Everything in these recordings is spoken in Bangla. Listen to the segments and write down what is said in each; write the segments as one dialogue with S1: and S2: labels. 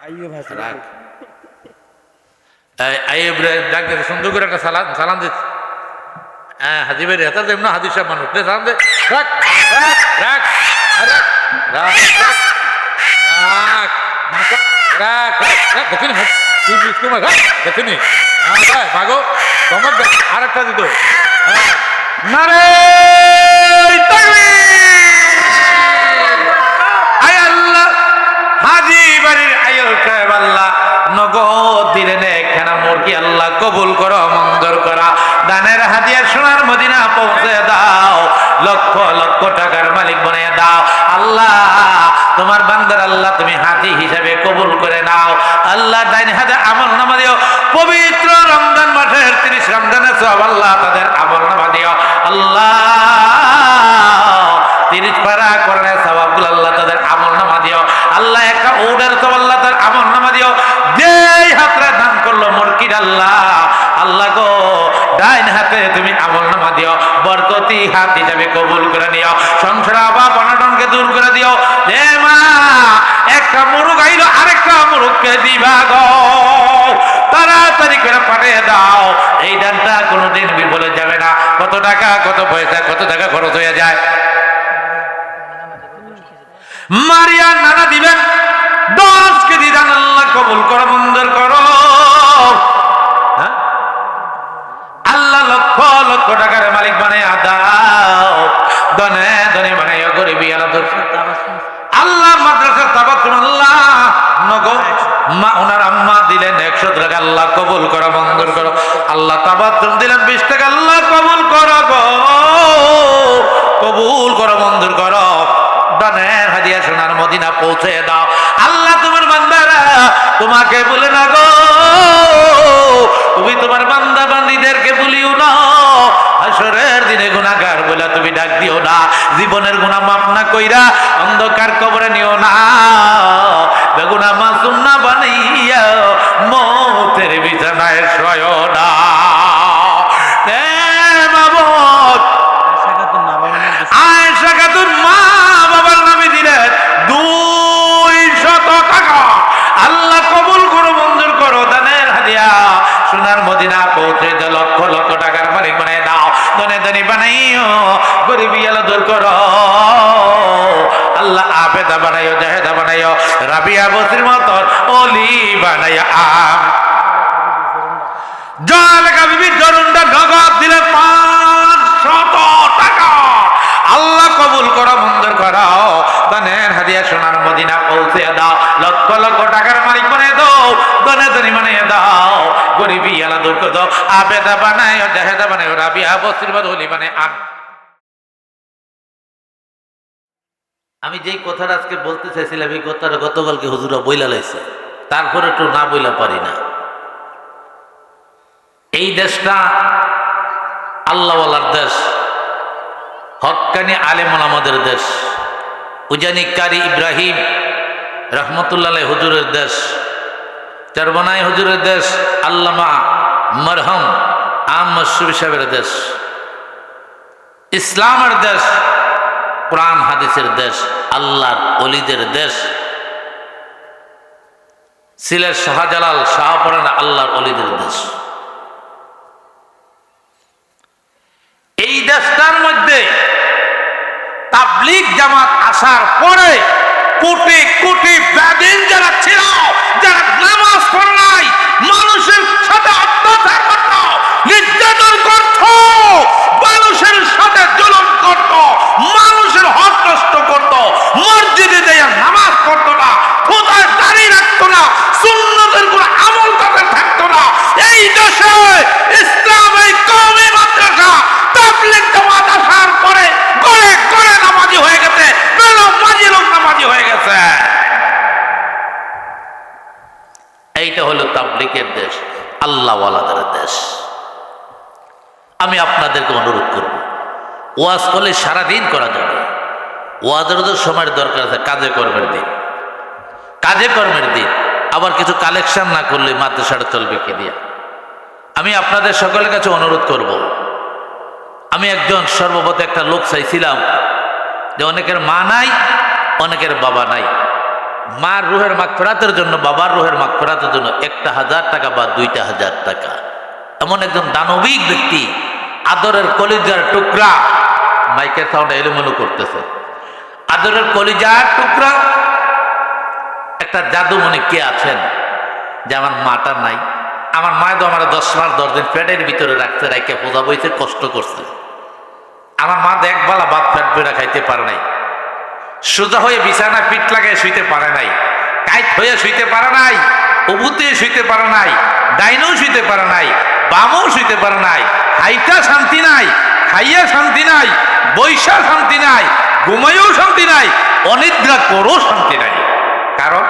S1: রাখ আইব রে ডাক দে সুন্দর করে একটা সালাম দে হ্যাঁ হাজি ভাই রেতা দেব না হাজি সাহেব মানুষ দে সালাম দে রাখ রাখ রাখ রাখ রাখ রাখ রাখ রাখ দেখিনি তুই বিস্কুট মা রাখ দেখিনি হ্যাঁ ভাগো ধমক দে আরেকটা দিত নারে আয় আল্লাহ হাজি বাড়ির আয়ো সাহেব আল্লাহ নগদ দিলেন একখানা মুরগি আল্লাহ কবুল করো মঞ্জুর করা দানের হাদিয়া সোনার মদিনা পৌঁছে দাও লক্ষ লক্ষ টাকার মালিক বানিয়ে দাও আল্লাহ তোমার বান্দার আল্লাহ তুমি হাতি হিসাবে কবুল করে নাও আল্লাহ ডাইন হাতে আমল নামা দিও পবিত্র রমজান মাসের 30 রমজানের সব আল্লাহ তাদের আমল নামা দিও আল্লাহ 30 পারা কোরআনের সওয়াবগুলো আল্লাহ তাদের আমল নামা দিও আল্লাহ একটা ওডের সব আল্লাহ তাদের আমল নামা দিও যেই হাতরা দান করলো মুরগির আল্লাহ আল্লাহ গো ডাইন হাতে তুমি আমল নামা দিও বরকতি হাত হিসাবে কবুল করে নিও সংসার অভাব অনটনকে দূর করে দিও হে মা একটা মুরগ আইলো আরেকটা মুরগকে দিবা গো তাড়াতাড়ি করে পাঠিয়ে দাও এই দানটা কোনোদিন বিফলে যাবে না কত টাকা কত পয়সা কত টাকা খরচ হয়ে যায় মারিয়া নানা দিবেন 10 কেজি দান আল্লাহ কবুল করো মঞ্জুর করো আল্লাহ লক্ষ লক্ষ টাকার মালিক বানায় দাও দনে দনে বানায় গরিবী আলাদা আল্লাহ মাদ্রাসার তাবাক্কুল আল্লাহ নগদ মা ওনার আম্মা দিলেন 100 টাকা আল্লাহ কবুল করো মঞ্জুর করো আল্লাহ তাবাক্কুল দিলেন 20 টাকা আল্লাহ কবুল করো গো কবুল করো মঞ্জুর করো দানের হাদিয়া সোনার মদিনা পৌঁছে দাও আল্লাহ তোমার বান্দারা তোমাকে বলে না গো তুমি তোমার বান্দা বান্দীদেরকে বলিও না হাসরের দিনে গুনাহগার বলে তুমি ডাক দিও না জীবনের গুনাহ মাফ না কইরা অন্ধকার কবরে নিও না বেগুনা মাসুম না বানাইয়া মৌতের বিছানায় শোয়ো না আয়েশা খাতুন মা বাবার নামে দিলেন 200 টাকা আল্লাহ কবুল করো মঞ্জুর করো দানের হাদিয়া সোনার মদিনা পৌঁছে দাও লক্ষ লক্ষ টাকার মালিক বানিয়ে দাও দনে দনে বানাইও গরিবী আলো দূর করো আল্লাহ আবেদা বানাইও জাহেদা বানাইও রাবিয়া বসির মতন ওলি বানাইয়া জয়লেখা বিবি জরুনটা নগদ দিলে 500 টাকা আল্লাহ কবুল করো মঞ্জুর করো দানের হাদিয়া সোনার মদিনা পৌঁছে দাও লক্ষ লক্ষ টাকার মালিক বানিয়ে দাও দনে দনে বানিয়ে দাও গরিবী আলা দূর করে দাও আবেদা বানায় জাহেদা বানায় রাবিয়া বসির মত ওলি বানায় আমি যেই কথাটা আজকে বলতে চাইছিলাম এই কথাটা গতকালকে হুজুরা বইলা লাইছে তারপরে একটু না বইলা পারি না এই দেশটা আল্লাহওয়ালার দেশ হক্কানি আলেম ওলামাদের দেশ উজানি কারি ইব্রাহিম রহমতুল্লাহ হুজুরের দেশ চারবানাই হুজুরের দেশ আল্লামা মরহম মশরুফ সাহেবের দেশ ইসলামের দেশ কোরআন হাদিসের দেশ আল্লাহর ওলিদের দেশ সিলেট শাহজালাল শাহপরান আল্লাহর ওলিদের দেশ এই দেশটার মধ্যে তাবলীগ জামাত আসার পরে কোটি কোটি বেদিন যারা ছিল যারা নামাজ পড়ে নাই মানুষের সাথে অত্যাচার করত নির্যাতন করত মানুষের সাথে জুলুম করত মানুষের হক নষ্ট করত মসজিদে দেয়া নামাজ পড়তো না খোদার দাঁড়িয়ে রাখতো না সুন্নতের কোনো আমল তাদের থাকতো না এই দেশে ইসলাম এই কওমি মাদ্রাসা তাবলীগ জামাত আসার পরে গড়ে গড়ে নামাজি হয়ে গেছে মাঝি লোক নামাজি হয়ে গেছে এইটা হলো তাবলীগের দেশ আল্লাহওয়ালাদের দেশ আমি আপনাদেরকে অনুরোধ করব ওয়াজ করলে সারাদিন করা যাবে ওয়াজের তো সময়ের দরকার আছে কাজে কর্মের দিন কাজে কর্মের দিন আবার কিছু কালেকশন না করলে মাদ্রাসাটা চলবে কি দিয়া আমি আপনাদের সকলের কাছে অনুরোধ করব আমি একজন সর্বপ্রথম একটা লোক চাইছিলাম যে অনেকের মা নাই অনেকের বাবা নাই
S2: মার রুহের মাগফিরাতের জন্য, বাবার রুহের মাগফিরাতের জন্য 1,000 টাকা বা 2,000 টাকা। এমন একজন দানবিক ব্যক্তি, আদরের কলিজার টুকরা, মাইকের সাউন্ড এলোমেলো করতেছে, আদরের কলিজার টুকরা একটা জাদুমণি কে আছেন যে আমার মাটা নাই? আমার মা তো আমার 10 মাস 10 দিন পেটের ভিতরে রাখতে, রাখে পূজা বইতে কষ্ট করছে। আমার মা একবেলা ভাত পেট বেড়া খাইতে পারে নাই, সোজা হয়ে বিছানায় পিঠ লাগায় শুইতে পারে নাই, কাইট হয়ে শুইতে পারে নাই, উবুতে শুইতে পারে নাই, ডাইনেও শুইতে পারে নাই, বামও শুইতে পারে নাই। হাইটা শান্তি নাই, খাইয়া শান্তি নাই, বৈশা শান্তি নাই, ঘুমাইও শান্তি নাই, অনিদ্রা করো শান্তি নাই। কারণ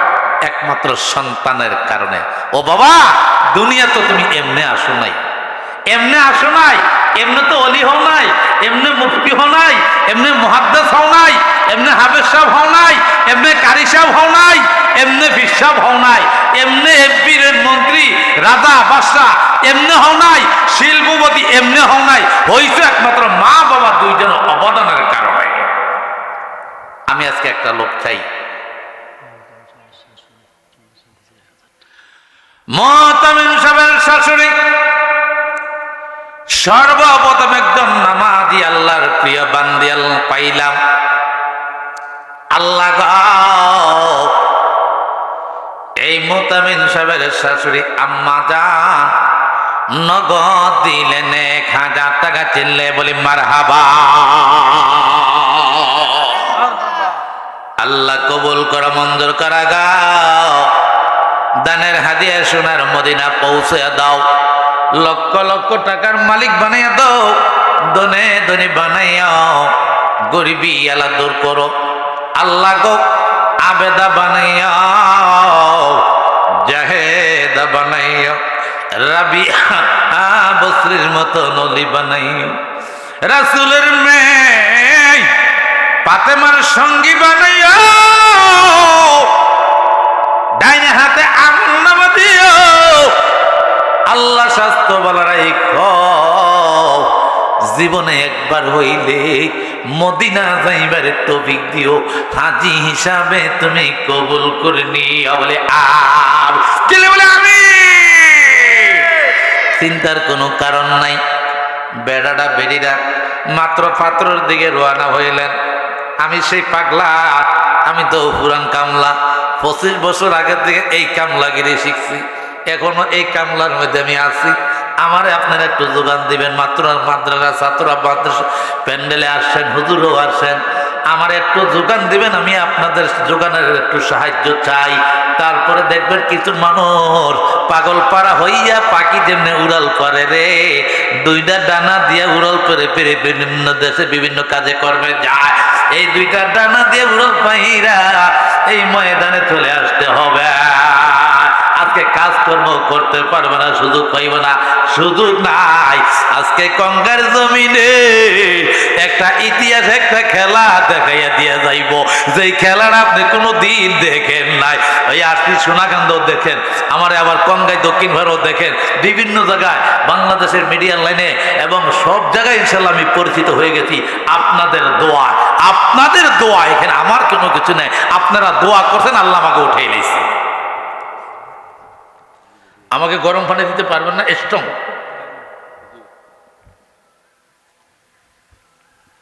S2: একমাত্র সন্তানের কারণে। ও বাবা, দুনিয়া তো তুমি এমনি আসো নাই, এমনি আসো নাই, এমনি তো অলি হও নাই, এমনি মুফতি হও নাই, এমনি মুহাদ্দিস হও নাই, এমনি হাফেজ সাহেব হও নাই, এমনি কারি সাহেব হও নাই, এমনি পীর সাহেব হও নাই, এমনি এমপির মন্ত্রী রাজা বাদশা এমনি হও নাই, শিল্পপতি এমনি হও নাই, হইছে একমাত্র মা বাবা দুইজন অবদানের কারণে। আমি আজকে একটা লোক চাই, মুহতামিম সাহেবের শাশুড়ি সর্বপ্রথম একজন নামাজি আল্লাহর প্রিয় বান্দি পাইলাম। আল্লাহ গো, এই মুহতামিম সাহেবের শাশুড়ি আম্মা জান নগদ দিলেন 1,000 টাকা, চিল্লে বলি মারহাবা। আল্লাহ কবুল করা, মঞ্জুর করা গাও। দানের হাদিয়া সোনার মদিনা পৌঁছে দাও, লক্ষ লক্ষ টাকার মালিক বানাইয়া দাও, দনে দনে বানাইয়াও, গরিবি আলা দূর করো। আল্লাহ গো, আবেদা বানাইয়াও, জাহেদা বানাইয়াও, রাবিয়া বসরির মতো নলি বানাইও, রাসূলের মেয়ে ফাতেমার সঙ্গী বানাইও, ডাইনে হাতে আঙ্গুল দিও। আল্লাহ স্বাস্থ্য বলারাই জীবনে একবার হইলে মদিনা যাইবার তৌফিক দিও, হাজি হিসাবে তুমি কবুল করে নিও। বলে আর বলে আমি, চিন্তার কোনো কারণ নাই। বেড়াটা বেড়িরা মাত্র পাত্রর দিকে রওনা হইলেন। আমি সেই পাগলা, আমি তো পুরান কামলা, 25 বছর আগের থেকে এই কামলাগিরি শিখছি, এখনো এই কামলার মধ্যে আমি আছি। আমারে আপনারা একটু যোগান দিবেন। মাত্র মাদ্রাসা ছাত্ররা মাদ্রাসা প্যান্ডেলে আসছেন, হুজুরও আসছেন, আমার একটু যোগান দিবেন। আমি আপনাদের যোগানের একটু সাহায্য চাই। তারপরে দেখবেন কিছু মানুষ পাগল পাড়া হইয়া পাখি যেমনি উড়াল পারে রে, 2টা ডানা দিয়া উড়াল পেরে পেরে বিভিন্ন দেশে বিভিন্ন কাজে কর্মে যায়। এই 2টা ডানা দিয়ে উড়াল পাইরা এই ময়দানে চলে আসতে হবে। আজকে কাজকর্ম করতে পারবে না, সুযোগ পাইব না, সুযোগ নাই। আজকে গঙ্গার জমিনে একটা ইতিহাস, একটা খেলা দেখাইয়া দিয়া যাইব, যেই খেলাটা আপনি কোনো দিন দেখেন নাই। ওই আসছি সোনাকান্দ দেখেন, আমার আবার গঙ্গায় দক্ষিণ ভারত দেখেন, বিভিন্ন জায়গায় বাংলাদেশের মিডিয়ার লাইনে এবং সব জায়গায় ইনশাল্লাহ আমি পরিচিত হয়ে গেছি আপনাদের দোয়া। আপনাদের দোয়া, এখানে আমার কোনো কিছু নেই। আপনারা দোয়া করছেন, আল্লাহ আমাকে উঠে নিয়েছে। আমাকে গরম পানি দিতে পারবেন না? স্ট্রং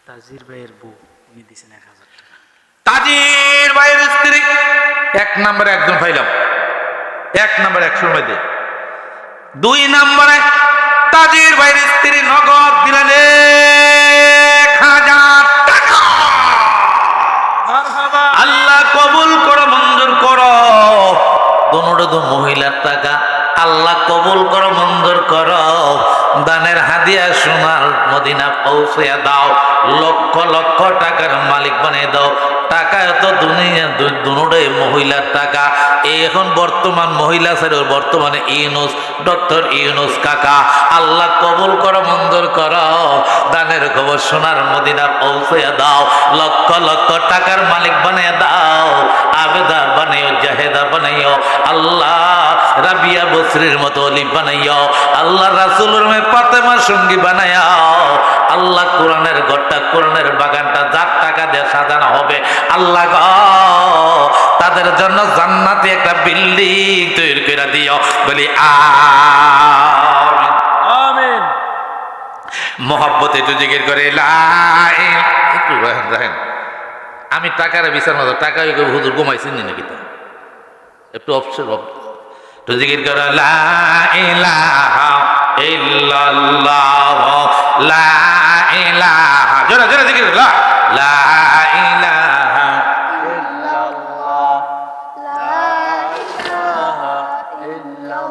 S3: তাজির ভাইয়ের বউ উনি দিয়েছেন 1,000 টাকা।
S2: তাজির ভাইয়ের স্ত্রী 1 নম্বরে একজন পাইলাম, 1 নম্বরে 100 মধ্যে। 2 নম্বরে তাজির ভাইয়ের স্ত্রী নগদ দিলেন 1,000 টাকা। আল্লাহ কবুল করো, মঞ্জুর করো। দুটো তো মহিলার টাকা, আল্লাহ কবুল করো, মঞ্জুর করো। দানের হাদিয়া সোনার মদিনা পৌঁছে দাও, লক্ষ লক্ষ টাকার মালিক বানিয়ে দাও। টাকা এত দুনিয়া, দুটোই মহিলার টাকা। এই এখন বর্তমান মহিলা ছিল, বর্তমানে ইউনুস, ডক্টর ইউনুস কাকা। আল্লাহ কবুল করো, মঞ্জুর করো। দানের খবর সোনার মদিনা পৌঁছে দাও, লক্ষ লক্ষ টাকার মালিক বানিয়ে দাও। আবেদা বানাইও, জাহেদা বানাইও। আল্লাহ রাবিয়া বসরির মতো অলি বানাইও। আল্লাহ রাসূলের মেয়ে ফাতেমার সঙ্গী বানাইও। আল্লাহ কোরআনের ঘরটা, কোরআনের বাগানটা যার টাকা দিয়ে সাজানো হবে, আল্লাহ গো তাদের জন্য জান্নাতি একটা বিল্ডিং তৈরি করে দিও, বলি আমিন।
S3: আমিন।
S2: মোহাব্বতে একটু জিকির করে একটু রাহেন। আমি টাকার বিচার মতো টাকা হুজুর ঘুমাইছেন নাকি, তা একটু অবসর একটু জিকির করে লা ইলাহা ইল্লাল্লাহ, লা ইলাহা, জোরে জোরে জিকির লা লা ইলাহা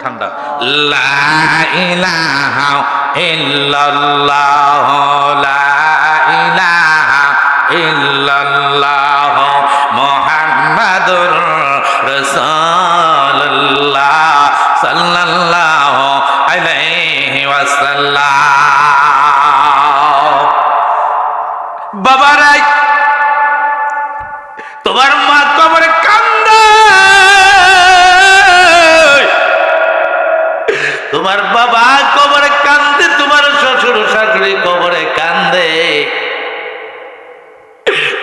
S2: ঠান্ডা, লা ইলাহা ইল্লাল্লাহ, লা ইলাহা ইল্লাল্লাহ, মুহাম্মাদুর রাসূলুল্লাহ সাল্লাল্লাহু আলাইহি ওয়াসাল্লাম। বাবারে তোমার মা কবরে কান্দে, তোমার বাবা কবরে কান্দে, তোমার শ্বশুর শাশুড়ি কবরে কান্দে।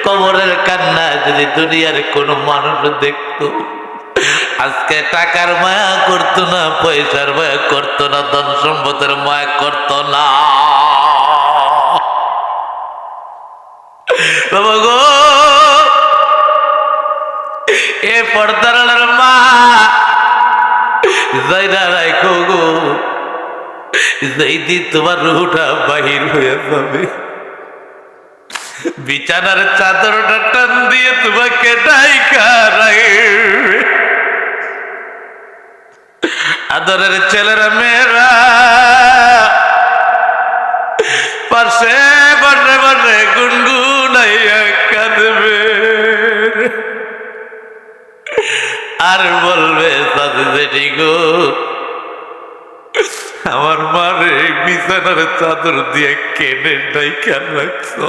S2: কবরের কান্না যদি দুনিয়ার কোন মানুষ দেখতো, আজকে টাকার মায়া করতো না, পয়সার মায়া করতো না, ধন সম্পদের মায়া করতো না। বাবা গো, এ পর্দার মা যাইরা রাখো গো, যেদিন তোমার রুহটা বাহির হয়ে যাবে, বিছানার চাদরটা টান দিয়ে তোমাকে ডাইকা রাখবে। আদরের ছেলেরা মেয়েরা পাশে বসে বসে গুনগুনাইয়া কাঁদবে আর বলবে দাদু জেঠি গো, আমার মারে বিছানার চাদর দিয়ে কেনে ডাইকা রাখছো,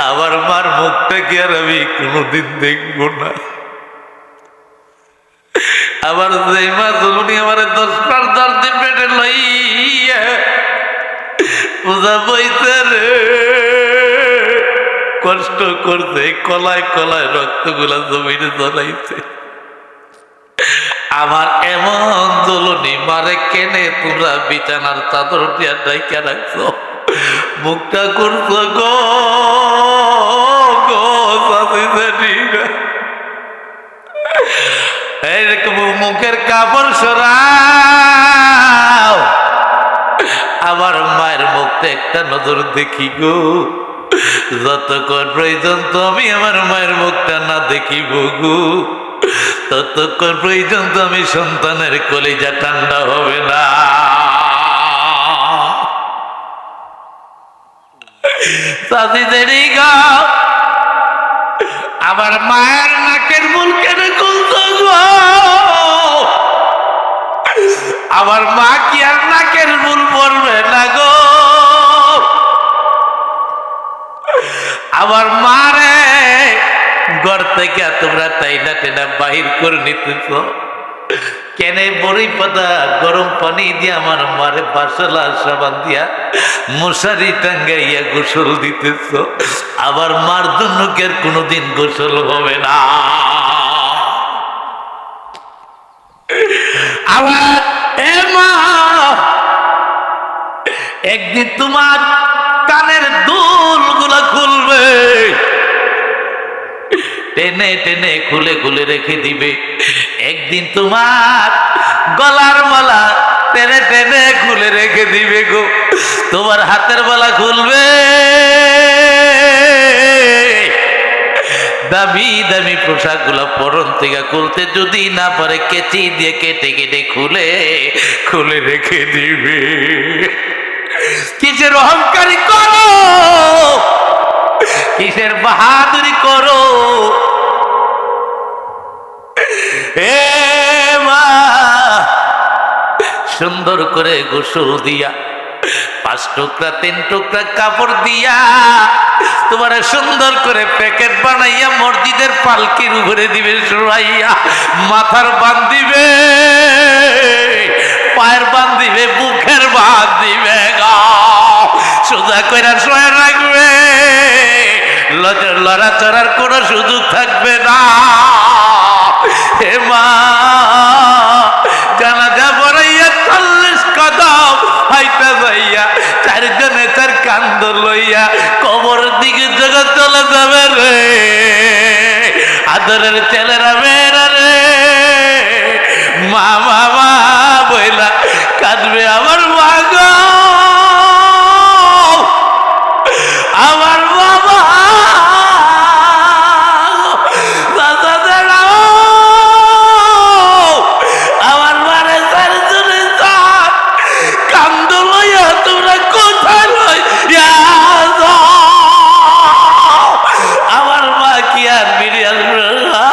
S2: আমার মার মুখটা কি আর আমি কোনোদিন দেখবো না। আবার যে মা জলুনি আমার 10 দিন পেটে লইয়া পূজা বইতে রে কষ্ট করছে, কলায় কলায় রক্তগুলা জমিনে জ্বলাইছে, আমার এমন জলুনি মারে কেনে তোমরা বিছানার চাদর দিয়া ডাইকা রাখছো, মুখটা করছো গো গো এইরকম মুখের কাপড় সরাও, আমার মায়ের মুখটা একটা নজর দেখি গো, যতক্ষণ প্রয়োজন তো আমি আমার মায়ের মুখটা না দেখিব গো, ততক্ষণ প্রয়োজন তো আমি সন্তানের কলিজা ঠান্ডা হবে না। আমার মায়ের নাকের মুল কেন খুলছ গো, আমার মা কি আর নাকের মুল পড়বে না গো, আমার মারে ঘর থেকে তোমরা টাইনা টেনা বাহির করে নিতেছ কেন? বড়ই পাতা গরম পানি দিয়ে আমার মারে বাসলা সাবান দিয়া মশারি টাঙ্গাইয়া গোসল দিতেছ, আবার মার জন্য কে কোনোদিন গোসল হবে না। আবার এ মা, একদিন তোমার কানের দুলগুলা খুলবে, টেনে টেনে খুলে খুলে রেখে দিবে, একদিন তোমার গলার মালা টেনে টেনে খুলে রেখে দিবে গো, তোমার হাতের মালা খুলবে, দামি দামি পোশাক গুলা পরন থেকে খুলতে যদি না পারে কেচি দিয়ে কেটে কেটে খুলে খুলে রেখে দিবে। কিসের অহংকারী করো, কিসের বাহাদুরি করো এ মা, সুন্দর করে গোসল দিয়া 5 টুকরা 3 টুকরা কাপড় দিয়া তোমার সুন্দর করে প্যাকেট বানাইয়া মসজিদের পালকির উপরে দিবে, শোয়াইয়া মাথার বান্ধিবে, পায়ের বান্ধিবে, বুকের বান্ধিবে গা। সোজা কইরা শোয়া রাখবে, লড়াচড়ার কোনো সুযোগ থাকবে না। হে মা, জানাজা পড়াইয়া 40 কদম হাইটা যাইয়া চারজনে তার কান্দ লইয়া কবরের দিকে জগৎ চলে যাবে রে। আদরের ছেলেরা মেয়েরা রে, মা বাবা বইলা কাঁদবে আমার মা গো, আমার বাবা আমার মারে চারজনে কান্দ লইয়া তোমরা কোথায় লইয়া আমার মা কি আর ফিরে আসবে না?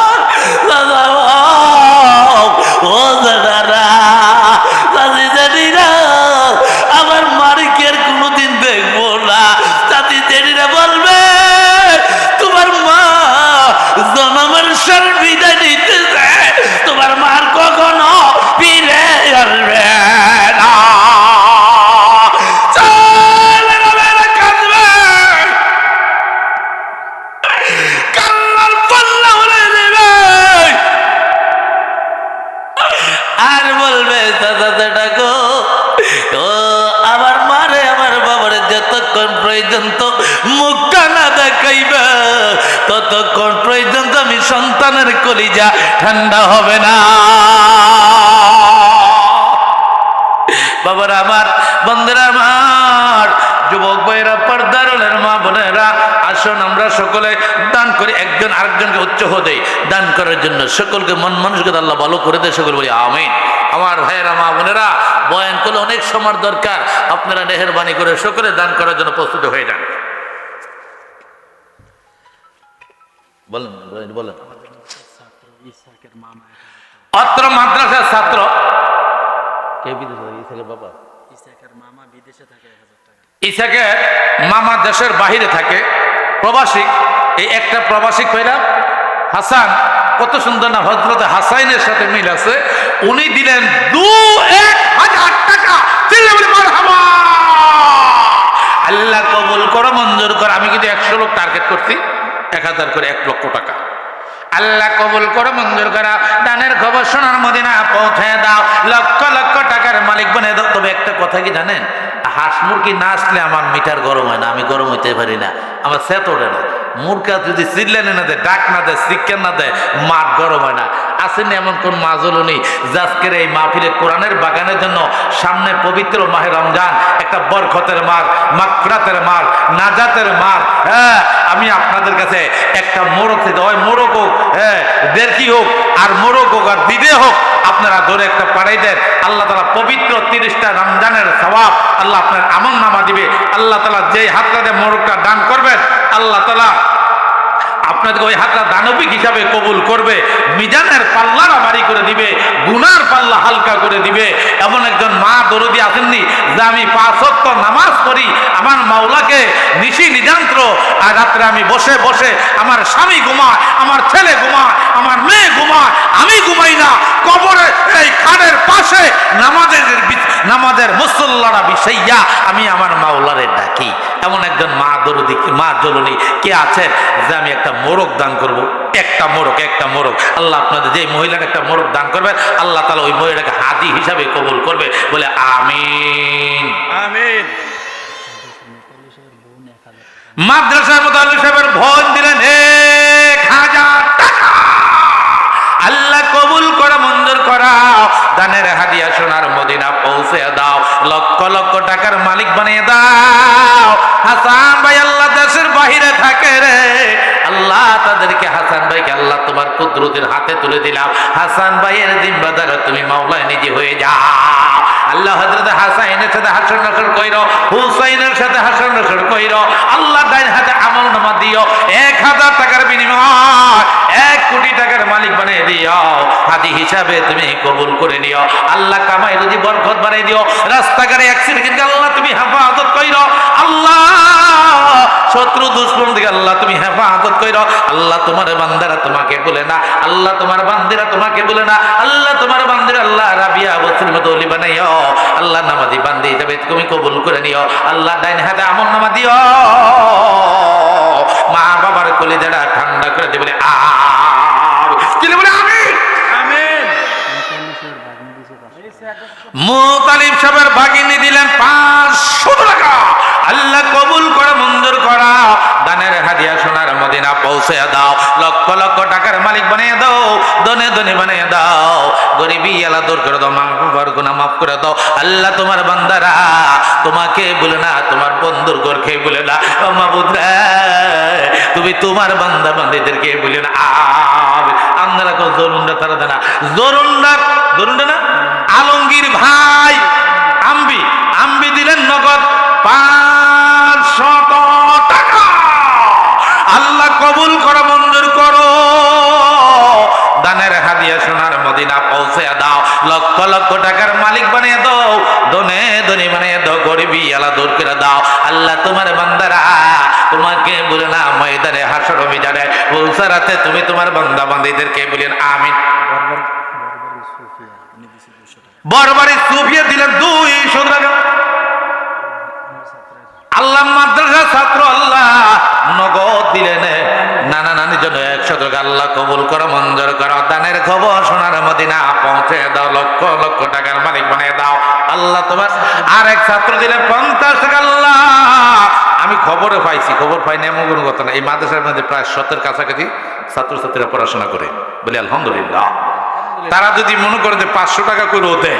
S2: দাদা ও দাদারা দাদি দাদিরা, আমার মারে কি আর কোনোদিন দেখবো না। দাদি দাদিরা বলবে তোমার মা জনমের সার বিদায় নিতেছে, তোমার মার কখনো ফিরে আসবে না। ছেলেরা কাঁদবে, কান্নার পাল্লা উড়ে দেবে, আর বলবে দাদা দাদা গো, ও আমার মারে আমার বাবার যতক্ষণ পর্যন্ত মুখটা না দেখাইবে ততক্ষণ পর্যন্ত আমি সন্তানের কলিজা ঠান্ডা হবে না। বাবারা আমার, বন্ধুরা আমার, যুবক ভাইয়েরা, পর্দারের মা বোনেরা, আসুন আমরা সকলে দান করি, একজন আরেকজনকে উৎসাহ দেই দান করার জন্য। সকলকে মন মানুষকে আল্লাহ ভালো করে দেয়, সকল বলি আমিন। আমার ভাইয়েরা মা বোনেরা, বয়ান করলে অনেক সময় দরকার, আপনারা মেহেরবানি করে সকলে দান করার জন্য প্রস্তুত হয়ে যান। বলেন বলেন।
S3: আমাদের ছাত্র ইসাকের মামা 1000 টাকা।
S2: অত্র মাদ্রাসার ছাত্র কে বিদেশে থাকে? ইসাকের বাবা,
S3: ইসাকের মামা বিদেশে থাকে 1000 টাকা।
S2: ইসাকের মামা দেশের বাহিরে থাকে, প্রবাসী। এই একটা প্রবাসী কইরা হাসান, কত সুন্দর না, হযরত হাসাইনের সাথে মিল আছে। উনি দিলেন 2-1000 টাকা। আল্লাহ কবুল করো, মঞ্জুর করো। আমি কিন্তু 100 লোক টার্গেট করছি, 1000 করে 1 লক্ষ টাকা। আল্লাহ কবুল করো, মঞ্জুর করা। দানের খবর সোনার মদিনা পৌঁছে দাও, লক্ষ লক্ষ টাকার মালিক বনে দাও। তবে একটা কথা কি জানেন, হাঁস মুরগি না আসলে আমার মিটার গরম হয় না, আমি গরম হইতে পারি না, আমার সেট ওঠে না। মুরগা যদি চিল্লানি না দেয়, ডাক না দেয়, শিক্ষা না দেয়, মাঠ গরম হয় না। আসেনি এমন কোন মাজলও নেই জাজকের এই মাহফিলে কোরআনের বাগানের জন্য সামনে পবিত্র মাহে রমজান, একটা বরকতের মাস, মাগফিরাতের মাস, নাজাতের মাস। হ্যাঁ, আমি আপনাদের কাছে একটা মোরগ থেকে, হয় মোরগ হোক, হ্যাঁ দেড়কি হোক, আর মোরগ হোক আর দিদে হোক, আপনারা ধরে একটা পাড়াই দেন। আল্লাহ তাআলা পবিত্র 30টা রমজানের সওয়াব আল্লাহ আপনার আমল নামা দিবে। আল্লাহ তাআলা যেই হাতটাতে মোরগটা দান করবেন, আল্লাহ তাআলা আপনাদের ওই হাতটা দানবিক হিসাবে কবুল করবে, মিজানের পাল্লারা বাড়ি করে দিবে, গুনার পাল্লা হালকা করে দিবে। এমন একজন মা দরদি আসেননি যে আমি 5 ওয়াক্ত নামাজ পড়ি, আমার মাওলাকে নিশি নিজান্ত্র, আর রাত্রে আমি বসে বসে আমার স্বামী ঘুমায়, আমার ছেলে ঘুমায়, আমার মেয়ে ঘুমায়, আমি ঘুমাই না, কবরে এই খানের পাশে নামাজের মুসল্লারা বিছাইয়া আমি আমার মাওলারে ডাকি। এমন একজন মা দরদি, মা জননী কে আছেন যে আমি একটা মোরগ দান করব? একটা মোরগ আল্লাহ আপনাদের যে মহিলাকে একটা মোরগ দান করবেন, আল্লাহ তাআলা ওই মহিলাকে হাজি হিসাবে কবুল করবে, বলে আমিন আমিন। মাদ্রাসার মুতাল্লিম সাহেবের বোন দিলেন 1000 টাকা। আল্লাহ কবুল করা, মঞ্জুর করা। দানের হাদিয়া সোনার মদিনা পৌঁছে দাও, লক্ষ লক্ষ টাকার মালিক বানিয়ে দাও। হাসান ভাই আল্লাহ দেশের বাহিরে থাকে রে, আল্লাহ তাদেরকে, হাসান ভাইকে আল্লাহ তোমার কুদরতের হাতে তুলে দিলাম। হাসান ভাইয়ের জিম্মাদার তুমি মাওলায় নিজে হয়ে যাও। আল্লাহ হযরত হাসাইনের সাথে হাসর নাসর কইরো, হুসাইনের সাথে হাসর নাসর কইরো। আল্লাহ ডাইন হাতে আমল নামা দিও, 1000 টাকার বিনিময় 1 কোটি টাকার মালিক বানিয়ে দিও। হাজি হিসাবে তুমি কবুল করে নিও। আল্লাহ কামাই রুজি বরকত বানিয়ে দিও। রাস্তাঘাটে অ্যাক্সিডেন্ট আল্লাহ তুমি হেফাজত কইরো। আল্লাহ শত্রু দুশমন থেকে আল্লাহ তুমি হেফাজত কইরো। আল্লাহ তোমার বান্দারা তোমাকে বলে না, আল্লাহ তোমার বান্দিরা তোমাকে বলে না, আল্লাহ তোমার বান্দিরা আল্লাহ আল্লাহ রাবিয়া বস্তির মতো অলি বানাইও, আল্লাহ নামাজি বান্দি হিসাবে তুমি কবুল করে নিও, আল্লাহ ডাইন হাতে আমল নামা দিও, মা বাবার কলিজাটা ঠান্ডা করে দিয়ে বলে বলে আমি
S1: আমিন।
S2: মুতালিব সাহেবের ভাগিনী দিলেন 500 টাকা। আল্লাহ কবুল করে মঞ্জুর করা, দানের হাদিয়া সোনার মদিনা পৌঁছে দাও, লক্ষ লক্ষ টাকার মালিক বানিয়ে দাও, দনে দনে বানিয়ে দাও, গরিবী আল্লাহ দূর করে দাও, মা বাবার গুনাহ মাফ করে দাও। আল্লাহ তোমার বান্দারা তোমাকে বলে না, তোমার বন্ধুর ঘরকে বলে না, ও মাবুদ রে তুমি তোমার বান্দা বান্দীদেরকে বলে না আপনারা কেউ জরুনরা তারা দেনা জরুনরা না আলমগীর ভাই আম্বি দিলেন নগদ 500 টাকা। আল্লাহ কবুল করো, মঞ্জুর করো, দানের হাদিয়া সোনার মদিনা পৌঁছে দাও, লক্ষ লক্ষ টাকার মালিক বানিয়ে দাও, দনে দনে বানিয়ে দাও, গরিবী আলা দূর করে দাও। আল্লাহ তোমার বান্দারা তোমাকে বলে না, ময়দানে হাসর মিজানে পৌঁছারাতে তুমি তোমার বান্দা বান্দীদেরকে বলেন আমিন। বরবারি সুফিয়া দিলেন 200 টাকা। আল্লাহ মাদ্রাসা ছাত্র আল্লাহ নগদ দিলেন নানা নানির জন্য 100 টাকা। আল্লাহ কবুল করো, মঞ্জুর করো, দানের খবর সোনার মদিনা পৌঁছে দাও, লক্ষ লক্ষ টাকার মালিক বানিয়ে দাও। আল্লাহ তোমার আর এক ছাত্র দিলেন 50 টাকা। আল্লাহ আমি খবর পাইনি এমন কোনো কথা না, এই মাদ্রাসার মধ্যে প্রায় 70 কাছাকাছি ছাত্রছাত্রীরা পড়াশোনা করে, বলি আলহামদুলিল্লাহ। তারা যদি মনে করে যে 500 টাকা করে ওতে,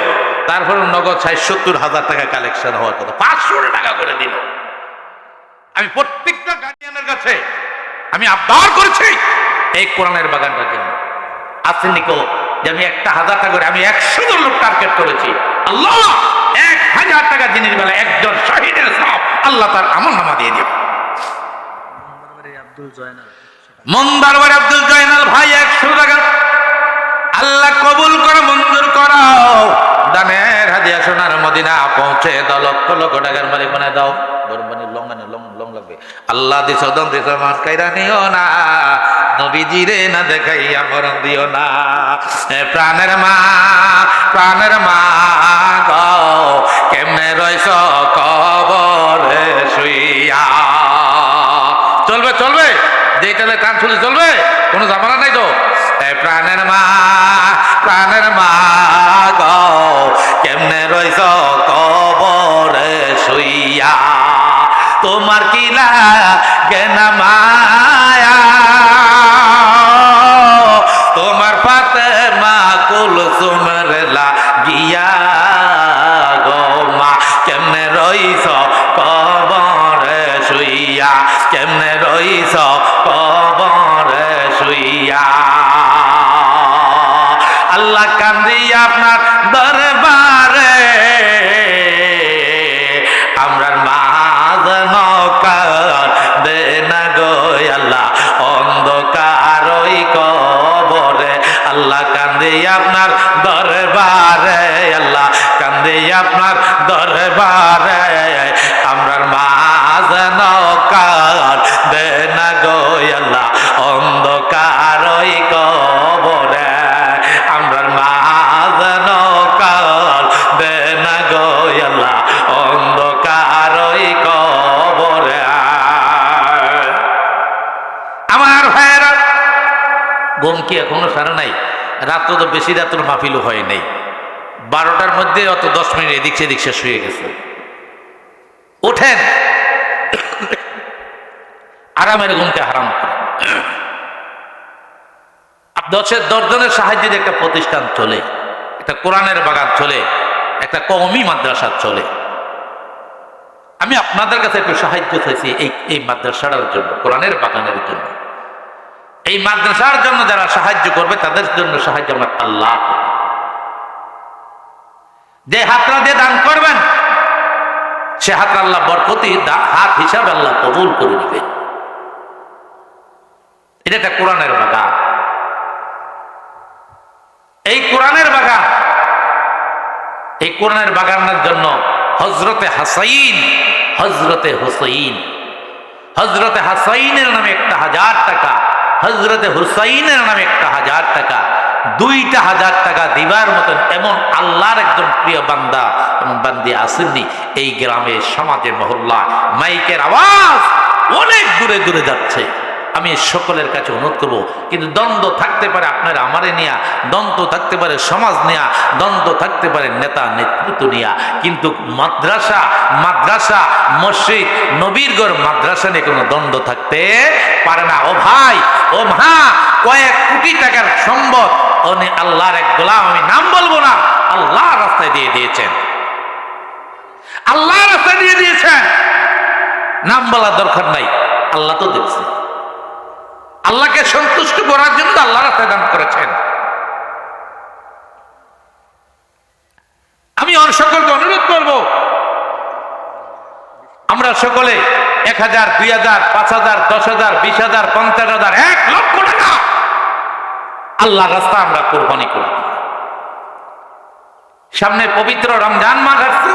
S2: তারপরে নগদ 60-70 হাজার টাকা কালেকশন হওয়ার কথা, 500 টাকা করে দিল। আমি প্রত্যেকটা গার্ডিয়ানের কাছে আমি আবদার করেছি এই কোরআনের বাগানটার জন্য। আসেনি কো যে আমি 1000 টাকা করে আমি 100 জন লোক টার্গেট করেছি। আল্লাহ 1000 টাকা জিনিস বেলা একজন শহীদের সব আল্লাহ তার আমল নামা দিয়ে দিও। মন্দারবাড়ি আব্দুল জয়নাল ভাই 100 টাকা। আল্লাহ কবুল করো, মঞ্জুর করো, দানের হাদিয়া সোনার মদিনা পৌঁছে দাও, লক্ষ লক্ষ টাকার মালিক বানায় দাও। লং লাগবে। আল্লাহ দিছ দন দিছ মাস কাইরা নিও না, নবীজিরে না দেখাইয়া মরণ দিও না। প্রাণের মা গো কেমনে রইছ কবরে শুইয়া। চলবে যেটালে কান শুনলে চলবে, কোনো ঝামেলা নাই তো। প্রাণের মা গো কেমনে রইছ কবরে শুইয়া, তোমার কি লাগে না মায়া, তোমার ফাতেমা কুলসুমের লাগিয়া গো মা কেমনে রইছ কবরে শুইয়া, কেমনে রইছ কবরে শুইয়া। আল্লাহ কান্দি আপনার দরবারে, আমরার মাঝ নকার দে না গো আল্লাহ অন্ধকার ওই কবরে। আল্লাহ কান্দি আপনার দরবারে, আল্লাহ কান্দি আপনার দরবারে, আমরার মাঝ নকার দে না গো আল্লাহ অন্ধকার ওই কবরে, আমরার মাঝ নকার দে না গো আল্লাহ অন্ধকার ওই কবরে। আমার ভাইয়েরা, ঘুম কি এখনো সারা নাই? রাত তো বেশি রাত্র মাহফিলও হয় নাই, 12টার মধ্যে অত 10 মিনিট এদিক সেদিক শেষ হয়ে গেছে। ওঠেন, আরামের ঘুমকে হারাম করেন। 10 জনের সাহায্যে একটা প্রতিষ্ঠান চলে, একটা কোরআনের বাগান চলে, একটা কওমি মাদ্রাসা চলে। আমি আপনাদের কাছে একটু সাহায্য চাইছি এই মাদ্রাসার জন্য, কোরআনের বাগানের জন্য। এই মাদ্রাসার জন্য যারা সাহায্য করবে তাদের জন্য সাহায্য আমার আল্লাহ করবে। যে হাতটা দিয়ে দান করবেন সে হাত আল্লাহ বরকতি হাত হিসাবে আল্লাহ কবুল করে নেবেন। এটা একটা কোরআনের বাগান। এই কোরআনের বাগানের জন্য হযরতে হাসাইনের নামে 1000 টাকা, হযরতে হুসাইনের নামে 1000 টাকা, 2,000 টাকা দিবার মতন এমন আল্লাহর একজন প্রিয় বান্দা এবং বান্দি আসেননি এই গ্রামে, সমাজে, মহল্লা। মাইকের আওয়াজ অনেক দূরে দূরে যাচ্ছে। আমি সকলের কাছে অনুরোধ করব, কিন্তু দ্বন্দ্ব থাকতে পারে আপনার আমারে নিয়া, দ্বন্দ্ব থাকতে পারে সমাজ নিয়া, দ্বন্দ্ব থাকতে পারে নেতা নেতৃত্ব নিয়া, কিন্তু মাদ্রাসা মসজিদ নবীরগড় মাদ্রাসা নিয়ে কোনো দ্বন্দ্ব থাকতে পারে না। ও ভাই, ও মা, কয়েক কোটি টাকার সম্পদ উনি আল্লাহর এক গোলাম, আমি নাম বলবো না, আল্লাহর রাস্তায় দিয়ে দিয়েছেন, আল্লাহর রাস্তায় দিয়ে দিয়েছেন। নাম বলার দরকার নাই, আল্লাহ তো দেখছে। আল্লাহকে সন্তুষ্ট করার জন্য আল্লাহ রাস্তায় দান করেছেন। আমি সকলকে অনুরোধ করব, আমরা সকলে 1,000, 2,000, 5,000, 10,000, 20,000, 50,000, 1 লক্ষ টাকা আল্লাহর রাস্তা আমরা কোরবানি করি। সামনে পবিত্র রমজান মাস আসছে।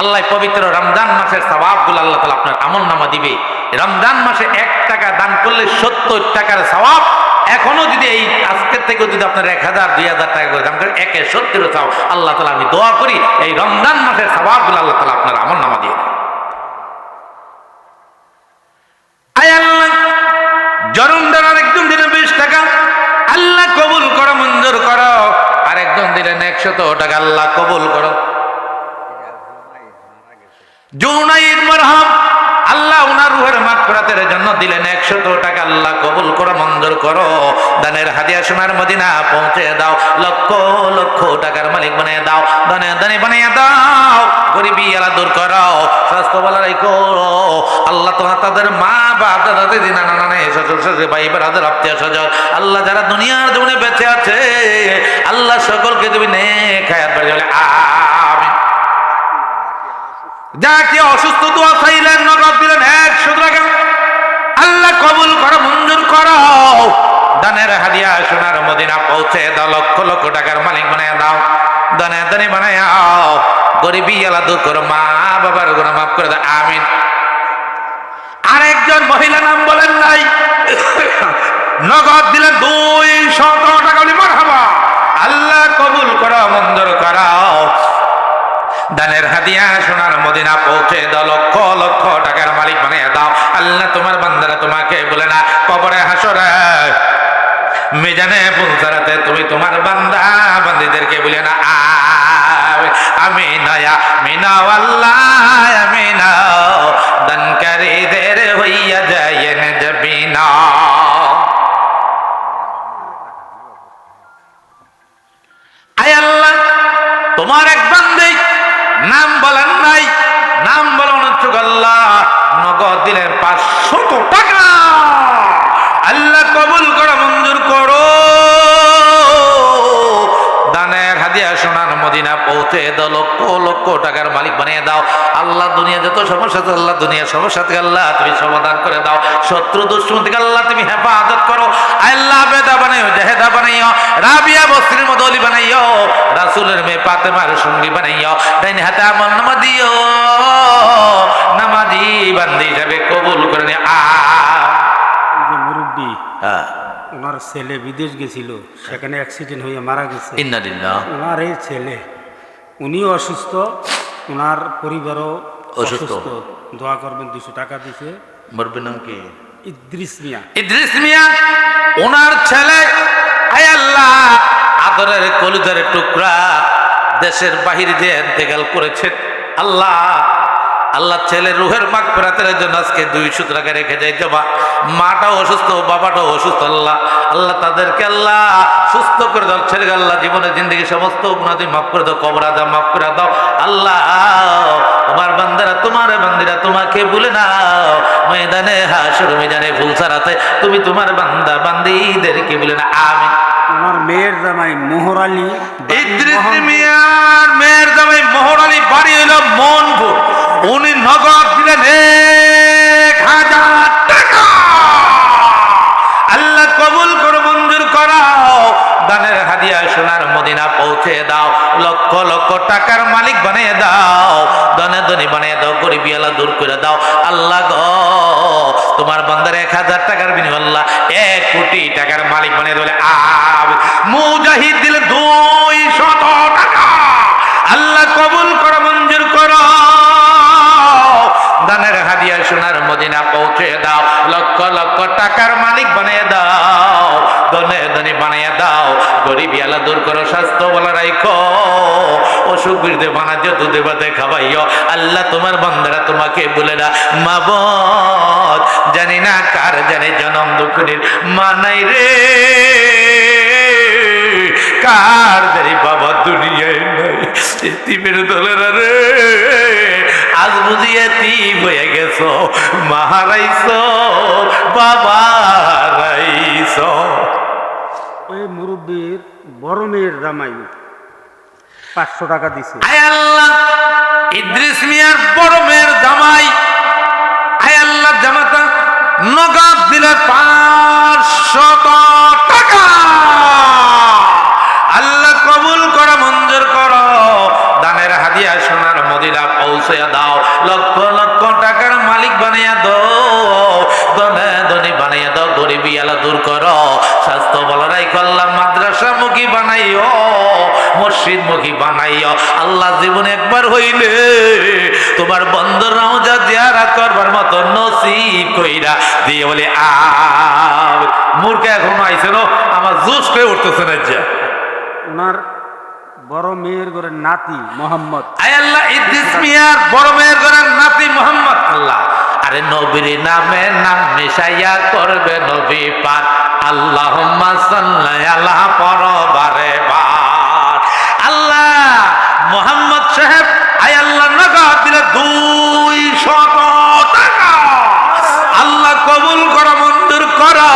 S2: আল্লাহ পবিত্র রমজান মাসের সওয়াবগুলো আল্লাহ তাআলা আপনার আমলনামা দিবে। রমজান মাসে 1 টাকা দান করলে 70 টাকার সওয়াব। এখনো যদি এই আজকের থেকে যদি আপনার 1,000, 2,000 টাকা করে দান করেন, 1/70 সওয়াব আল্লাহ তাআলা, আমি দোয়া করি এই রমজান মাসের সওয়াবগুলো আল্লাহ তাআলা আপনার আমলনামা দিয়ে দেন। আয় আল্লাহ, জরুনদার আরেকজন দিলেন 20 টাকা, আল্লাহ কবুল করো, মঞ্জুর করো। আরেকজন দিলেন 100 টাকা, আল্লাহ কবুল করো। জুনাইদ মারহাম, আল্লাহ উনার রূহের মাগফিরাতের জন্য দিলেন 100 টাকা, আল্লাহ কবুল করো, মঞ্জুর করো। দানের হাদিয়া সোনার মদিনা পৌঁছে দাও, লক্ষ লক্ষ টাকার মালিক বানিয়ে দাও, দানে দানে বানিয়ে দাও, গরিবি আলা দূর করো, স্বাস্থ্য ভালো রাখো। আল্লাহ তোমার তাদের মা বাপ দাদা দিদি নানা নানি শ্বশুর শাশুড়ি ভাই ব্রাদার আত্মীয় স্বজন আল্লাহ যারা দুনিয়ার জীবনে বেঁচে আছে, আল্লাহ সকলকে তুমি নেক হায়াত বাড়িয়ে বলে আমিন। যাকে অসুস্থ দোয়া চাইলেন, নগদ দিলেন 100 টাকা, আল্লাহ কবুল করো, মঞ্জুর করো। দানের হাদিয়া সোনার মদিনা পৌঁছে দাও, লক্ষ লক্ষ টাকার মালিক বানায় দাও, দানে দানে বানায় দাও, গরিবি আলা দূর করো, মা বাবার গুনাহ মাফ করে দাও, আমিন। আরেকজন মহিলা নাম বলেন নাই, নগদ দিলেন 200 টাকা, বলি মারহাবা, আল্লাহ কবুল করো, মঞ্জুর করো। দানের হাদিয়া সোনার মদিনা পৌঁছে দাও, লক্ষ লক্ষ টাকার মালিক বানিয়ে দাও। আল্লাহ তোমার বান্দারা তোমাকে বলে না, কবরে হাসরে মিজানে পুলসারাতে তুমি তোমার বান্দা বান্দীদেরকে বলে না আমিনা আমিনা আল্লাহ আমিনা, দানকারীদের হইয়া যায়েন যাবিনা। আয় আল্লাহ, তোমার এক বান্দী নাম বলেন নাই, নাম বলেন হচ্ছে আল্লাহ, নগদ দিলেন 500 টাকা, আল্লাহ কবুল করো, মঞ্জুর করো। দানের হাদিয়া সোনার মদিনা পৌঁছে দাও, লক্ষ লক্ষ টাকার মালিক বানিয়ে দাও। আল্লাহ দুনিয়া যত সমস্যা, আল্লাহ দুনিয়ার সমস্যা থেকে আল্লাহ তুমি সমাধান করে দাও, শত্রু দুশ্মন থেকে আল্লাহ তুমি হেফাজত করো। আল্লাহ বেদা বানাইও, জাহেদা বানাইও, রাবিয়া বস্তির মদলি বানাইও, রাসূলের মেয়ে ফাতেমার সঙ্গী বানাইও, ডাইন হাতে আমল নামা দিও, নামাজি বান্দি হিসাবে কবুল করে নিও।
S3: মুরব্বী,
S2: হ্যাঁ,
S3: ওনার ছেলে বিদেশ গেছিল, সেখানে অ্যাক্সিডেন্ট হয়ে মারা গেছে।
S2: ইন্নালিল্লাহ।
S3: ওনার এই ছেলে, উনিও অসুস্থ, ওনার পরিবারও
S2: অসুস্থ।
S3: অসুস্থ। দোয়া করবেন, 200 টাকা দিছে।
S2: মুরব্বির নাম কি?
S3: ইদ্রিস মিয়া।
S2: ইদ্রিস মিয়া, ওনার ছেলে, আয় আল্লাহ আদরের কলিজার টুকরা দেশের বাহিরে যে ইন্তেকাল করেছে, আল্লাহ আল্লাহ ছেলের রুহের মাগফিরাতের জন্য আজকে 200 টাকা রেখে যাই জমা। মাটাও অসুস্থ, বাবাটাও অসুস্থ, আল্লাহ আল্লাহ তাদেরকে আল্লাহ সুস্থ করে দাও, ছেলেকে আল্লাহ জীবনের জিন্দগি সমস্ত গুনাহ তুমি মাফ করে দাও, কবর আযাব মাফ করে দাও। আল্লাহ তোমার বান্দারা, তোমার বান্দিরা তোমাকে ভুলে নাও, ময়দানে হাসর ময়দানে ফুলসারাতে তুমি তোমার বান্দা বান্দীদেরকে ভুলে না, আমিন।
S3: ওনার মেয়ের জামাই মোহর আলী,
S2: ইদ্রিস মিয়ার মেয়ের জামাই মোহর আলী, বাড়ি হইল মনপুর, উনি নগদ দিলেন 1,000 টাকা, আল্লাহ কবুল করো, মঞ্জুর করাও। দানের হাদিয়া সোনার মদিনা পৌঁছে দাও, লক্ষ লক্ষ টাকার মালিক বানিয়ে দাও, দানে ধনী বানিয়ে দাও, গরিবি আলা দূর করে দাও। আল্লাহ গো তোমার বান্দার 1000 টাকার বিনিময়ে আল্লাহ 1 কোটি টাকার মালিক বানিয়ে দেবে। মুজাহিদ দিলে 200 টাকা, আল্লাহ কবুল করো, মঞ্জুর করো। দানের হাদিয়া সোনার মদিনা পৌঁছে দাও, লক্ষ লক্ষ টাকার মালিক বানিয়ে দাও, ধনে ধনী বানিয়ে দাও। গরিবী আল্লাহ দূর করো, স্বাস্থ্য বলা রাখো, অসুখ বৃদ্ধি বানাচ্ছ, দুধে ভাতে খাওয়াইও। আল্লাহ তোমার বান্দারা তোমাকে বলে না, মাবুদ জানি না কার জানি জনম দুঃখিনীর মানাই রে, কার জানি বাবা দুনিয়ায় নাই, তিমের দলের রে, আজ বুঝিয়ে তিম হয়ে গেছো, মাহারাইছো বাবা হারাইছো।
S3: ওই মুরব্বীর বড় মেয়ের জামাই 500 টাকা দিছে।
S2: আয় আল্লাহ, ইদ্রিস মিয়ার বড় মেয়ের জামাই, আয় আল্লাহ জামাতা নগদ দিলে 500 টাকা। আল্লাহ কবুল করো, মঞ্জুর করো। দানের হাদিয়া সোনার মদিনা পৌঁছে দাও, লক্ষ লক্ষ টাকার মালিক বানিয়ে দাও, ধনে ধনী বানিয়ে দাও। গরিবী আল্লাহ দূর করো, স্বাস্থ্য বলারাই করলাম, মাদ্রাসা মুখী বানাইও, মসজিদ মুখী বানাইও। আল্লাহ জীবনে একবার হইলে তোমার বন্দর রওজা জিয়ারত করবার মতো নসিব কইরা দিয়ে বলে মূর্খা এখনো আইছে না, আমার জোশ হয়ে উঠতেছে না। যা
S3: ওনার বড় মেয়ের ঘরের নাতি মোহাম্মদ।
S2: আয় আল্লাহ, ইদ্রিস মিয়ার বড় মেয়ের ঘরের নাতি মোহাম্মদ। আল্লাহ আরে নবীর নামে নাম মিশাইয়া করবে নবী পাক, আল্লাহুম্মা সাল্লি আলা পরবারে বার। আল্লাহ মোহাম্মদ সাহেব আয় আল্লাহ নগদ দিলে 200 টাকা। আল্লাহ কবুল করো, মঞ্জুর করো।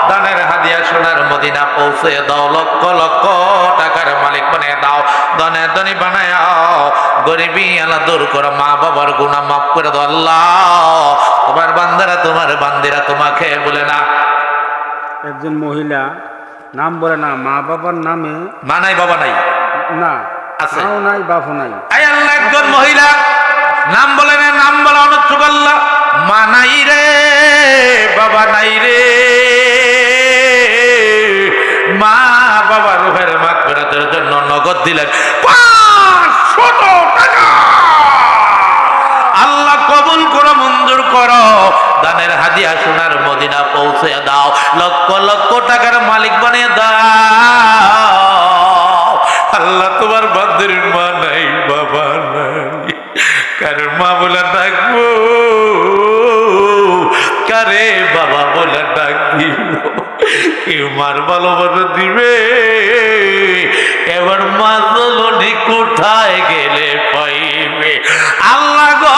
S2: দানের হাদিয়া সোনার মদিনা পৌঁছে দাও, লক্ষ লক্ষ টাকার মালিক বানিয়ে দাও, ধনে ধনী বানাও। গরিবী আল্লাহ দূর করো, মা বাবার গুনাহ মাফ করে দাও। আল্লাহ তোমার বান্দারা তোমার বান্দিরা তোমাকে বলে না,
S3: একজন মহিলা নাম বলে না, মা বাবার নামে
S2: মা নাই বাবা নাই
S3: না,
S2: আছে।
S3: মাও নাই বাপও নাই।
S2: আয় আল্লাহ, একজন মহিলা নাম বলে না, নাম বলা অনুচ্ছুক। আল্লাহ মা নাই রে, বাবা নাই রে, মা বাবা রুহের মাগফিরাতের জন্য নগদ দিলেন 500 টাকা। আল্লাহ কবুল করো, মঞ্জুর করো। দানের হাদিয়া সোনার মদিনা পৌঁছে দাও, লক্ষ লক্ষ টাকার মালিক বানিয়ে দাও। আল্লাহ তোমার বান্দির মা নাই বাবা নাই, কার মা বলে ডাকবো, কারে বাবা বলে ডাক দিব, কেউ মার ভালোবাসা দিবে। এবার মা জলনি কোথায় গেলে পাইবে। আল্লাহ গো,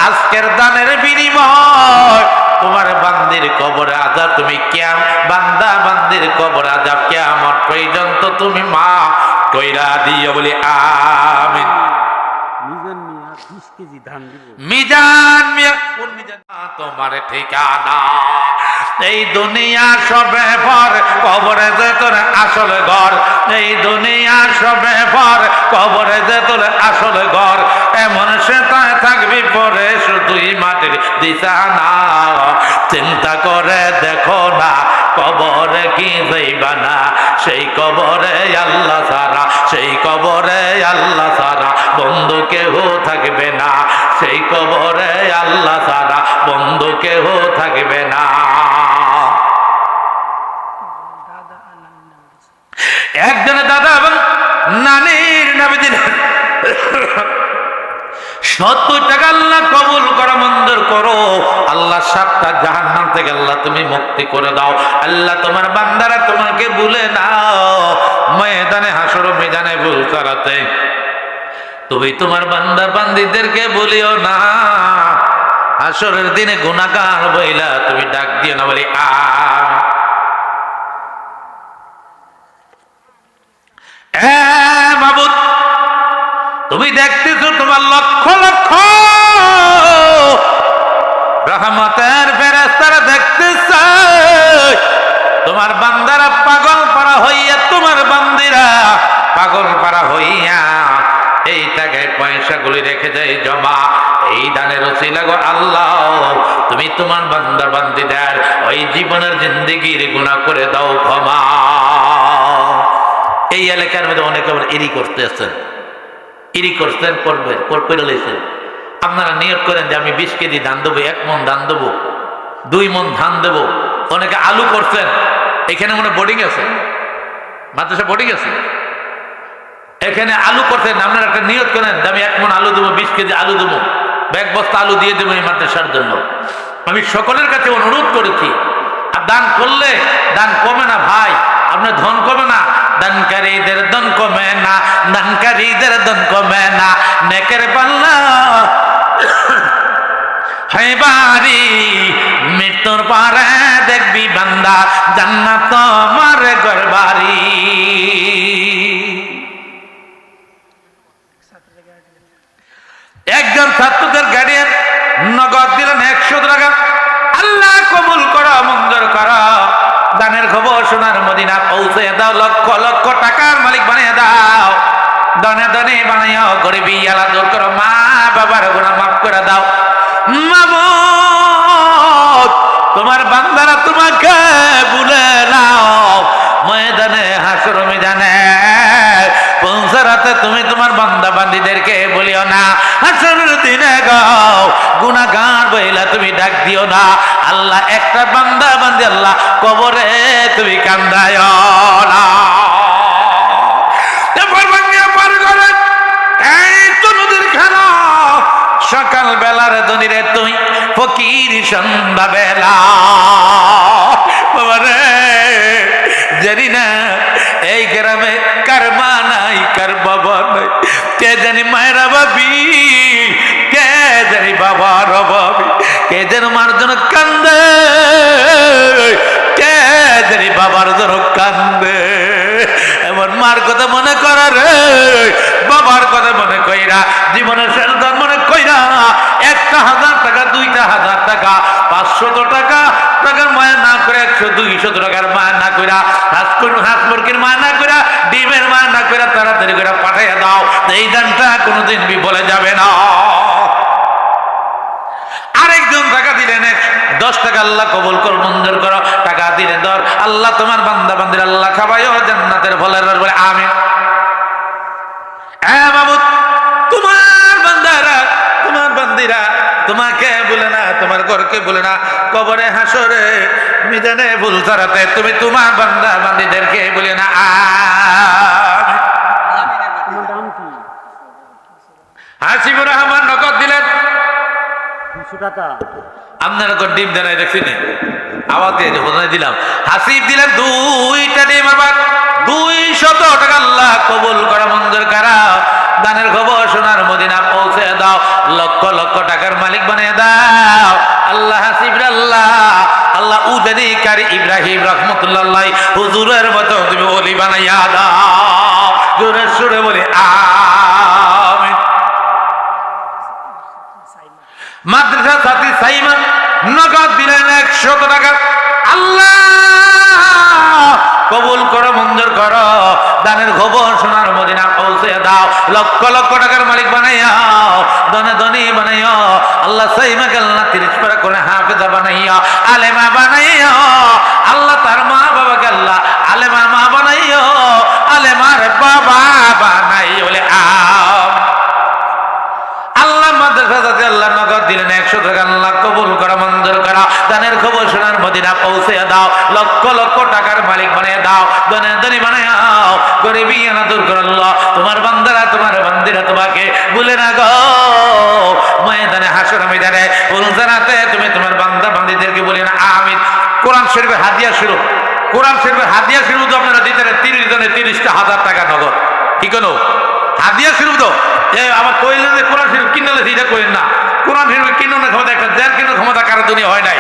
S2: আজকের দানের বিনিময় তোমার বান্দির কবরে আযাব তুমি কিয়াম, বান্দা বান্দির কবরে আযাব কিয়ামত পর্যন্ত তুমি মা কইরা দিও বলি আমিন।
S3: মিজান মিয়া 20 কেজি ধান দিব।
S2: মিজান মিয়া কোন মিজান? তোমার ঠিকানা এই দুনিয়া সবে পর, কবরে যে তোর আসল ঘর। এই দুনিয়া সবে পর, কবরে যে তোর আসল ঘর। এমন সেটায় থাকবি পরে শুধুই মাটির বিছানা। চিন্তা করে দেখো না, কবরে কি যাইবা না, সেই কবরে আল্লাহ ছাড়া, সেই কবরে আল্লাহ ছাড়া বন্ধু কেহ থাকবে না, সেই কবরে আল্লাহ ছাড়া বন্ধু কেহ থাকবে না। একজনের দাদা এবং নানির নামে দিলেন 70 টাকা। আল্লাহ কবুল করা, মঞ্জুর করো। আল্লাহ 7টা জাহান্নাম থেকে আল্লাহ তুমি মুক্তি করে দাও। আল্লাহ তোমার বান্দারা তোমাকে ভুলে নাও, ময়দানে হাসর ময়দানে ভুল করাতে তুমি তোমার বান্দা বান্দিদেরকে বলিও না। হাসরের দিনে গুনাহগার বইলা তুমি ডাক দিও না বলি মাবুদ, তুমি দেখতেছো তোমার লক্ষ লক্ষ রহমতের ফেরেশতারা দেখতেছে, তোমার বান্দারা পাগল পারা হইয়া, তোমার বান্দিরা পাগল পারা হইয়া এই টাকায় পয়সাগুলি রেখে যায় জমা। এই দানের ওসিলা গো আল্লাহ, তুমি তোমার বান্দা বান্দীদের ওই জীবনের জিন্দেগির গুনাহ করে দাও ক্ষমা। এই এলাকার মধ্যে অনেকে আবার ইরি করতেছেন, ইরি করছেন, করবেন, করে লেছেন। আপনারা নিয়ত করেন যে আমি 20 কেজি ধান দেবো, 1 মন ধান দেবো, 2 মন ধান দেবো। অনেকে আলু করছেন, এখানে মনে বোর্ডিং আছে, মাদ্রাসা বোর্ডিং আছে, এখানে আলু করছেন। আপনারা একটা নিয়ত করেন যে আমি 1 মন আলু দেবো, 20 কেজি আলু দেবো, 1 বস্তা আলু দিয়ে দেবো এই মাদ্রাসার জন্য। আমি সকলের কাছে অনুরোধ করেছি, আর দান করলে দান কমে না ভাই, আপনার ধন কমে না, দানকারীদের ধন কমে না, দানকারীদের ধন কমে না, নেকের পাল্লা হয় বাড়ি, মৃত্যুর পরে দেখবি বান্দা জান্নাত তোমার ঘর বাড়ি। একজন ছাত্রদের গার্ডিয়ান নগদ দিলেন 100 টাকা। আল্লাহ কবুল করো, মঞ্জুর করো। দানের খবর সোনার মদিনা পৌঁছে দাও, লক্ষ লক্ষ টাকার মালিক বানিয়ে দাও। দনে দনে বানাইও, গরিবী আলা দূর করো, মা বাবার গুনাহ মাফ করে দাও। মাবুদ, তোমার বান্দারা তোমাকে ভুলে নাও। ময়দানে হাসর ময়দানে পৌঁছাতে তুমি তোমার বান্দা বান্দীদেরকে বলিও না। হাসরের দিনে গাও গুনাহগার বইলা তুমি ডাক দিও না। আল্লাহ একটা বান্দা বান্দি আল্লাহ কবরে তুমি কান্দায়ও না। সকাল বেলার ধনীরে তুই ফকির সন্ধ্যা বেলা। বাবারে জানি না এই গ্রামে কার মা নাই, কার বাবা নাই, কে জানি মায়েরা ভাবি, কে জানি বাবার অভাবী, কে যেন মার জন্য কান্দে, কে জানি বাবার জন্য কান্দে। এমন মার কথা মনে করা রে, বাবার কথা মনে কইরা, জীবনের শেষ দান মনে কইরা 1,000 টাকা, 2,000 টাকা, 500 টাকা টাকার মায়া না করে 100-200 টাকার মায়া না কইরা, হাঁস মুরগির মায়া না কইরা, ডিমের মায়া না কইরা তাড়াতাড়ি করে পাঠাইয়া দাও। এই দানটা কোনোদিন বিফলে যাবে না। আরেকজন টাকা দিলেন 10 টাকা, আল্লাহ কবুল কর, মঞ্জুর করো। টাকা দিলেন 10, আল্লাহ তোমার বান্দা বান্দির আল্লাহ খাবাইও জান্নাতের ফলের রস বলে আমিন। হ্যাঁ মাবুদ, তোমার বান্দারা, তোমার বান্দিরা তোমাকে বলে না, তোমার ঘরকে বলে না, কবরে হাসরে মিজানে ভুল ছাড়াতে তুমি তোমার বান্দা বান্দিদেরকে বলে না আমিন। হাসিবুর রহমান নগদ দিলেন
S3: 200 টাকা।
S2: আপনার ঘর ডিম দেয় দেখছি নি, আওয়াজ দিয়ে যখন দিলাম। হাসিব দিলেন 2টা ডিম, আবার 200 টাকা। আল্লাহ কবুল করা, মঞ্জুর করা। দানের খবর সোনার মদিনা পৌঁছে দাও, লক্ষ লক্ষ টাকার মালিক বানিয়ে দাও। আল্লাহ হাসিব আল্লাহ, আল্লাহ উজানি কারি ইব্রাহিম রহমতুল্লাহ হুজুরের মতো তুমি ওলি বানাইয়া দাও। জোরে সুরে বলি আমিন। মাদ্রাসা সাথী সাইমা নগদ দিলেন 100 টাকা। আল্লাহ কবুল করো, মঞ্জুর করো। দানের খবর সোনার মদিনা পৌঁছে দাও, লক্ষ লক্ষ টাকার মালিক বানাইয়াও, দনে দনি বানাইও। আল্লাহ সাইমাকে আল্লাহ 30 পারা করে হাফেজা বানাইয়া, আলেমা বানাইয়া। আল্লাহ তার মা বাবাকে আল্লাহ আলেমার মা বানাইও, আলেমার বাবা বানাইও বলে আল্লাহ। মাদ্রাসা যাতে আল্লাহ নগদ দিলেন 100 টাকা। আল্লাহ কবুল করা, মঞ্জুর করা। দানের খবর সোনার মদিনা পৌঁছে দাও, লক্ষ লক্ষ টাকার মালিক বানিয়ে দাও, দনে দনি বানাও, গরিবী আনা দূর করে। আল্লাহ তোমার বান্দারা, তোমার বান্দিরা তোমাকে ভুলে না গো। ময়দানে হাসর ময়দানে উলজানাতে তুমি তোমার বান্দা বান্দিদেরকে বলে না আমিন। কোরআন শরীফের হাদিয়া শুরু, কোরআন শরীফের হাদিয়া শুরু তো আপনারা দিতে 30 জনে 30,000 টাকা নগদ। কি কোনো হাদিয়া শুরু তো আমার কইলেন যে কোরআন শরীফ কিনলে এটা করেন না। কোরআন শরীফ কিনার ক্ষমতা, একটা জেল কেনার ক্ষমতা কারো দুনিয়া হয় নাই।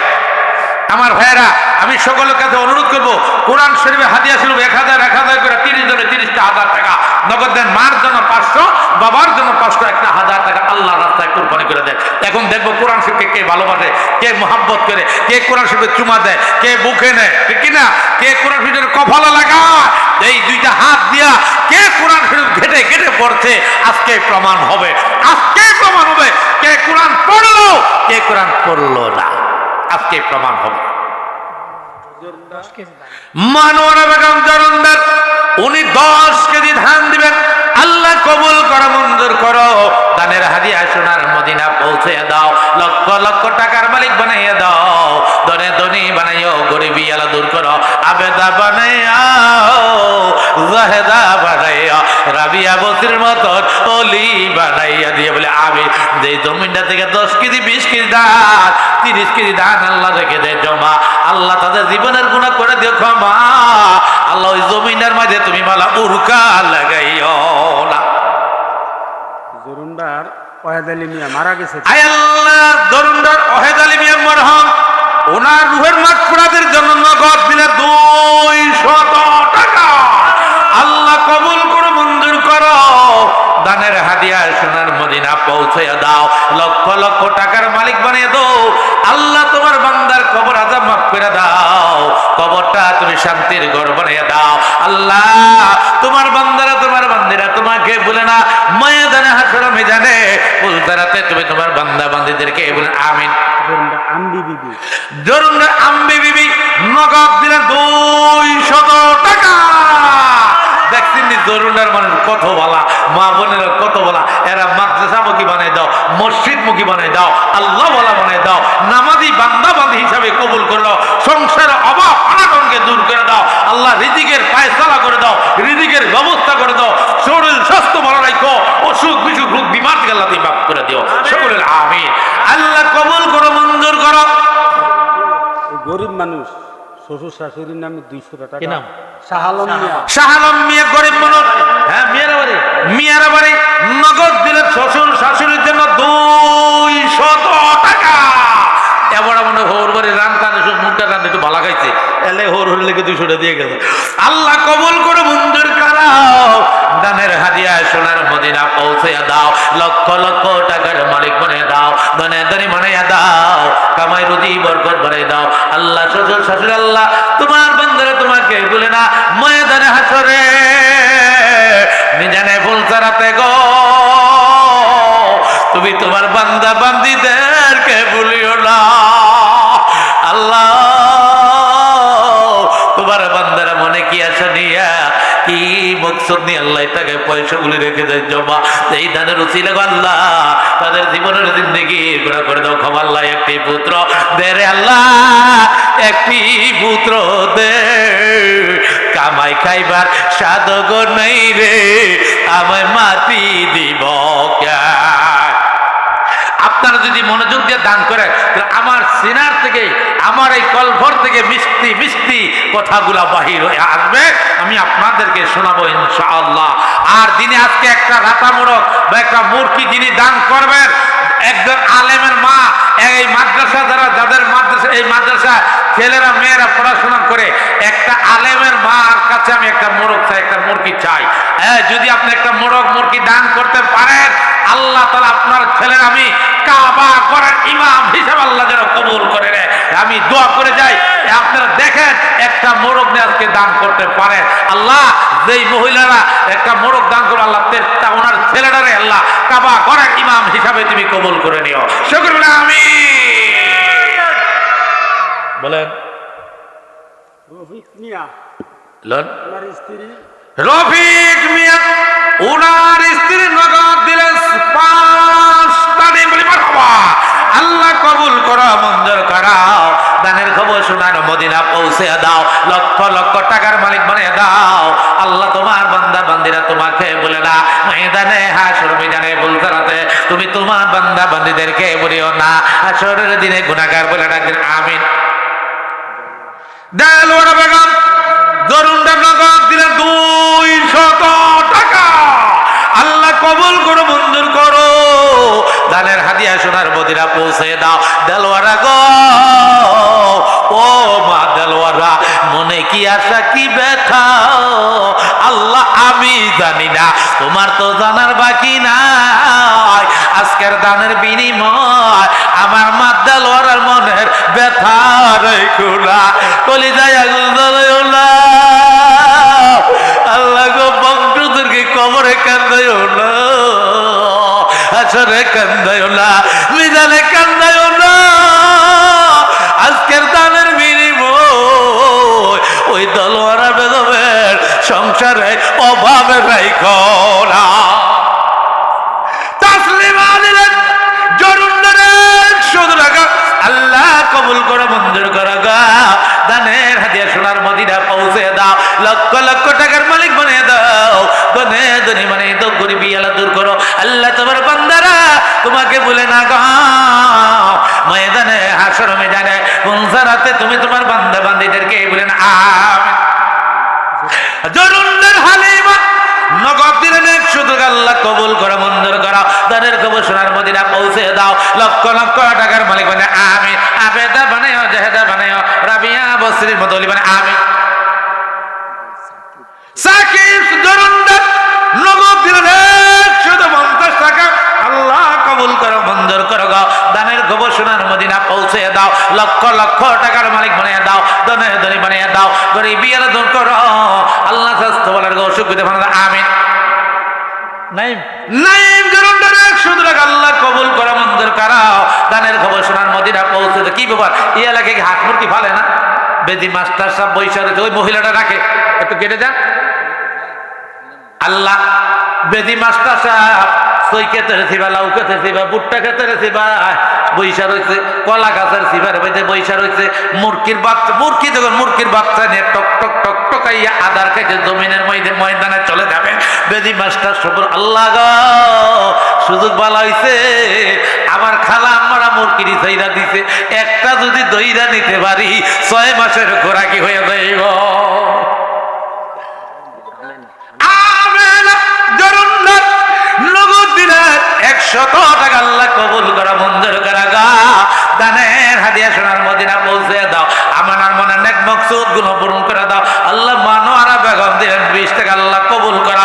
S2: আমার ভাইয়েরা, আমি সকলের কাছে অনুরোধ করবো, কোরআন শরীফে হাদিয়া শুরু 1000 করে 30 জনে 30,000 টাকা নগদ দেন। মার জন্য 500, বাবার জন্য 500, 1,000 টাকা আল্লাহ রাস্তায় কুরবানি করে দেন। এখন দেখবো কোরআন শরীফকে কে ভালোবাসে, কে মোহাব্বত করে, কে কোরআন শরীফে চুমা দেয়, কে বুকে নেয়, ঠিক কিনা, কে কোরআন শরীফের কপালে লাগায়। এই 2টা হাত দিয়া কে কোরআন শরীফ ঘেটে ঘেটে পড়ছে, আজকে প্রমাণ হবে, আজকে প্রমাণ হবে কে কোরআন পড়লো কে কোরআন পড়লো না, আজকে প্রমাণ হবে। মানোয়ারা বেগম জরুন্দার উনি 10 কেজি ধান দিবেন, আল্লাহ কবুল করো, মঞ্জুর করো, দানের হাদিয়া সোনার মদিনা পৌঁছে দাও, লক্ষ লক্ষ টাকার মালিক বানাইয়া দাও, ধনে ধনী বানাইও, গরিবী আলা দূর করো, আবেদা বানাইয়া, জাহেদা বানাইয়া, রাবিয়া বসির মতন অলি বানাইয়া দিয়ে বলে আমি যে জমিনটা থেকে 10 কেজি 20 কেজি ধান 30 কেজি ধান আল্লাহ রেখে দেয় জমা, আল্লাহ তাদের জীবনের গুনাহ করে দিও ক্ষমা, আল্লাহ ওই জমিনের মাঝে তুমি মালা উরকা লাগাইও না।
S3: জরুন্ডার ওয়াহেদ আলী মিয়া মারা গেছে।
S2: আয় আল্লাহ, জরুন্ডার ওয়াহেদ আলী মিয়া মরহম ওনার রুহের মাগফিরাতের জন্য নগদ দিলে 200 টাকা, আল্লাহ কবুল করো, মঞ্জুর করো, দানের হাদিয়া সোনার মদিনা পৌঁছে দাও, লক্ষ লক্ষ টাকার মালিক বানিয়ে দাও, আল্লাহ তোমার বান্দার কবর আযাব মাফ করে দাও, কবরটা তুমি শান্তির ঘর বানিয়ে দাও, আল্লাহ তোমার বান্দারা তোমার বান্দিরা তোমাকে বলে না, ময়দানে হাসর ময়দানে ফুলতারাতে তুমি তোমার বান্দা বান্দীদেরকে বলে আমিন।
S3: জরুন্ডা আম্বি বিবি,
S2: জরুন্ডা আম্বি বিবি নগদ দিলেন 200 টাকা। দেখছেন জরুন্ডার মানুষ কত বলা, মা বোনেরা কত বলা, এরা মাদ্রাসা মুখী বানাই দাও, মসজিদ মুখী বানাই দাও, আল্লাহ বলা বানাই দাও, নামাজি বান্দা বান্দি হিসাবে কবুল করে দাও, সংসারের অভাব অনাটনকে দূর করে দাও, আল্লাহ রিজিকের ফায়সালা করে দাও, রিজিকের ব্যবস্থা করে দাও, শরীর স্বাস্থ্য ভালো রাখো, অসুখ বিসুখ রোগ বিমার থেকে আল্লাহ তুমি মাফ করে দিও, সকলের আমিন। আল্লাহ কবুল করো, মঞ্জুর করো।
S3: গরিব মানুষ শ্বশুর শাশুড়ির নামে 200 টাকা।
S2: কি নাম?
S3: শাহ আলম মিয়া।
S2: শাহ আলম মিয়া গরিব মানুষ, হ্যাঁ মিয়ারা বাড়ি নগদ দিলেন শ্বশুর শাশুড়ির জন্য 200 টাকা। এবার মনে হোর বাড়ি রান টানে মুখটা টান একটু ভালো খাইছে, এলে হোর হোর লেগে 200 টাকা দিয়ে গেছে, আল্লাহ কবুল করে মঞ্জুর করাও, দানের হাদিয়া সোনার মদিনা পৌঁছে দাও, লক্ষ লক্ষ টাকার মালিক বানিয়ে দাও, ধনে ধনী বানিয়ে দাও, কামাই রুজি বরকত বানিয়ে দাও, আল্লাহ শ্বশুর শাশুড়ি আল্লাহ তোমার বান্দারা তোমাকে বলে না, ময়দানে হাসরে মিজানে ফুলসারাতে গো তুমি তোমার বান্দা বান্দীদেরকে ভুলিও না, আল্লাহ তোমার বান্দারা মনে কি আশা নিয়া কি মকসদ নিয়ে আল্লাহ টাকা পয়সাগুলি রেখে দেয় জমা, এই দানের উচিলে আল্লাহ তাদের জীবনের জিন্দগি গুণা করে দাও, ক্ষমা আল্লাহ একটি পুত্র দে রে আল্লাহ, একটি পুত্র দে, কামাই খাইবার সাধক নেই রে, আমায় মাটি দিব কে। আপনারা যদি মনোযোগ দিয়ে দান করে আমার সিনার থেকে আমার এই কলভর থেকে মিষ্টি মিষ্টি কথাগুলা বাহির হয়ে আসবে, আমি আপনাদেরকে শোনাবো ইনশাআল্লাহ। আর যিনি আজকে একটা রাতা মোড়ক বা একটা মূর্তি যিনি দান করবেন, একজন আলেমের মা, এই মাদ্রাসা যাদের মাদ্রাসা এই মাদ্রাসা ছেলেরা মেয়েরা পড়াশোনা করে, একটা আলেমের মার কাছে আমি একটা মোরগ চাই, একটা মুরগি চাই। যদি আপনি একটা মোরগ মুরগি দান করতে পারেন, আল্লাহ তাআলা আপনার ছেলের আমি কাবা করার ইমাম হিসাবে আল্লাহ যেন কবুল করে রে, আমি দোয়া করে যাই আপনারা দেখেন একটা মোরগ নিয়ে আজকে দান করতে পারেন, আল্লাহ যেই মহিলারা একটা মোরগ দান করে আল্লাহ ওনার ছেলেটারে আল্লাহ কাবা করার ইমাম হিসাবে তুমি কবুল করে নিও, শুকর বলে আমিন বলেন।
S3: রফিক মিয়া ওনার স্ত্রী,
S2: রফিক মিয়া ওনার স্ত্রী নগদ দিলেন 5টা দিন বলি মারহাবা, আল্লাহ কবুল করো, মঞ্জুর করাও, দানের খবর শোনার মদিনা পৌঁছে দাও, লক্ষ লক্ষ টাকার মালিক বানিয়ে দাও, আল্লাহ তোমার বান্দা বান্দিরা তোমাকে বলে না, ময়দানে হাসর ময়দানে ফুলসারাতে তুমি তোমার বান্দা বান্দিদেরকে বলিও না, হাসরের দিনে গুনাহগার বলে ডাকবেন আমিন। দেলওয়ারা বেগম জরুন্ডা নগদ দিলেন 200 টাকা, আল্লাহ কবুল করো, মঞ্জুর করো, দানের হাদিয়া সোনার মদিনা পৌঁছে দাও। দেলওয়ারা গো, ও মা দেলওয়ারা, মনে কি আশা কি ব্যথা আল্লাহ আমি জানি না, তোমার তো জানার বাকি নাই, আজকের দানের বিনিময় আমার মা দেলওয়ারার মনের ব্যথা রেখো না, কলিজায় আগুন জ্বালাইও না, আল্লাহ গো বংশধরকে কবরে কান্দাইও সংসারে অভাবে রাইখো না। তাসলিমা দিলেন জরুন্দারে 100 টাকা আল্লাহ কবুল করে মঞ্জুর করে গা। দানের হাদিয়া সোনার মদিনা পৌঁছে দাও, লক্ষ লক্ষ টাকার মালিক বানিয়ে দাও, দনে দনে মানে তো গরিবি আলা দূর করো। আল্লাহ তোমার বান্দারা তোমাকে বলে না গো, ময়দানে হাসর ময়দানে কোন রাতে তুমি তোমার বান্দা বান্দীদেরকে বলেন আমিন। জরুন্দার হালিমা নগদ দিলেন 100 টাকা আল্লাহ কবুল করে মঞ্জুর করো। দানের খবর সোনার মদিনা পৌঁছে দাও, লক্ষ লক্ষ টাকার মালিক বানে আমিন। আবেদা বানায়ো, জাহেদা বানায়ো, রাবিয়া বসরির মতলি বানে আমিন। সাকিব জরুন্দার নগদ দিলেন 150 টাকা আল্লাহ কবুল করো মঞ্জুর করো গো। দানের খবর সোনার মদিনা পৌঁছে দাও, লক্ষ লক্ষ টাকার মালিক বানিয়ে দাও, দনে দনে বানিয়ে দাও, গরিবি আলা দূর করো। আল্লাহ স্বাস্থ্য বলার গো সুখ দিতে বানায় আমিন। নাইম জরুন্দার 100 টাকা আল্লাহ কবুল করে মঞ্জুর করাও। দানের খবর সোনার মদিনা পৌঁছে দাও। কি ব্যাপার, এই এলাকায় কি হাঁস মুরগি ফালে না? বেদি মাস্টার সাহেব বৈশা রয়েছে, ওই মহিলাটা রাখে, একটু কেটে যান। আল্লাহ বেদি মাস্টার সাহেব সই খেতে রেছিবা, লাউ খেতে রেছিবা, ভুট্টা খেতে রেছিবা, বৈশা রয়েছে কলা গাছের সিবার বেঁধে বৈশা রয়েছে। মুরগির বাচ্চা, মুরগি যখন মুরগির বাচ্চা নিয়ে টক টক টক টকাইয়া আদার খেতে জমিনের ময়দানে চলে যাবে। বেদি মাস্টার সবর আল্লাহ গো, সুযোগ ভালো হয়েছে, আমার খালা আমরা মুরগির চাইরা দিছে, একটা যদি দইরা নিতে পারি 6 মাসের খোরাকি হয়ে যাইব। জরুন্দার নগদ দিলেন 100 টাকা আল্লাহ কবুল করা মঞ্জুর করা গা। দানের হাদিয়া সোনার মদিনা পৌঁছে দাও, আমার মনে নেক মকসুদ গুলো পূরণ করে দাও। আল্লাহ মানোয়ারা বেগম দিলেন 20 টাকা আল্লাহ কবুল করা।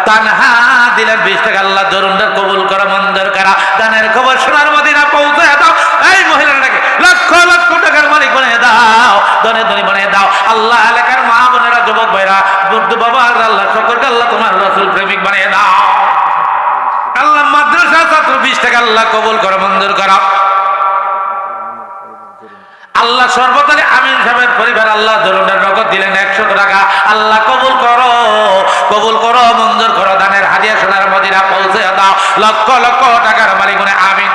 S2: তানহা দিলেন 20 টাকা আল্লাহ জরুন্দার কবুল করা মঞ্জুর করা। দানের খবর সোনার মদিনা পৌঁছে দাও, এই মহিলাটাকে লক্ষ লক্ষ টাকার মালিক বানিয়ে দাও, দনে দনে বানিয়ে দাও। আল্লাহ এলাকার মা বোনেরা, যুবক ভাইরা, বুদ্ধ বাবা আল্লাহ সকলকে আল্লাহ তোমার রাসূল প্রেমিক বানিয়ে দাও। আল্লাহ মাদ্রাসা ছাত্র 20 টাকা আল্লাহ কবুল করে মঞ্জুর করা। আল্লাহ সর্বতারে আমিন সাহেবের পরিবার আল্লাহ জরুনের নগদ দিলেন 100 টাকা আল্লাহ কবুল করো, কবুল করো মঞ্জুর করো। দানের হাদিয়া সোনার মদিনা পৌঁছে দাও, লক্ষ লক্ষ টাকার মালিক বলে আমিন।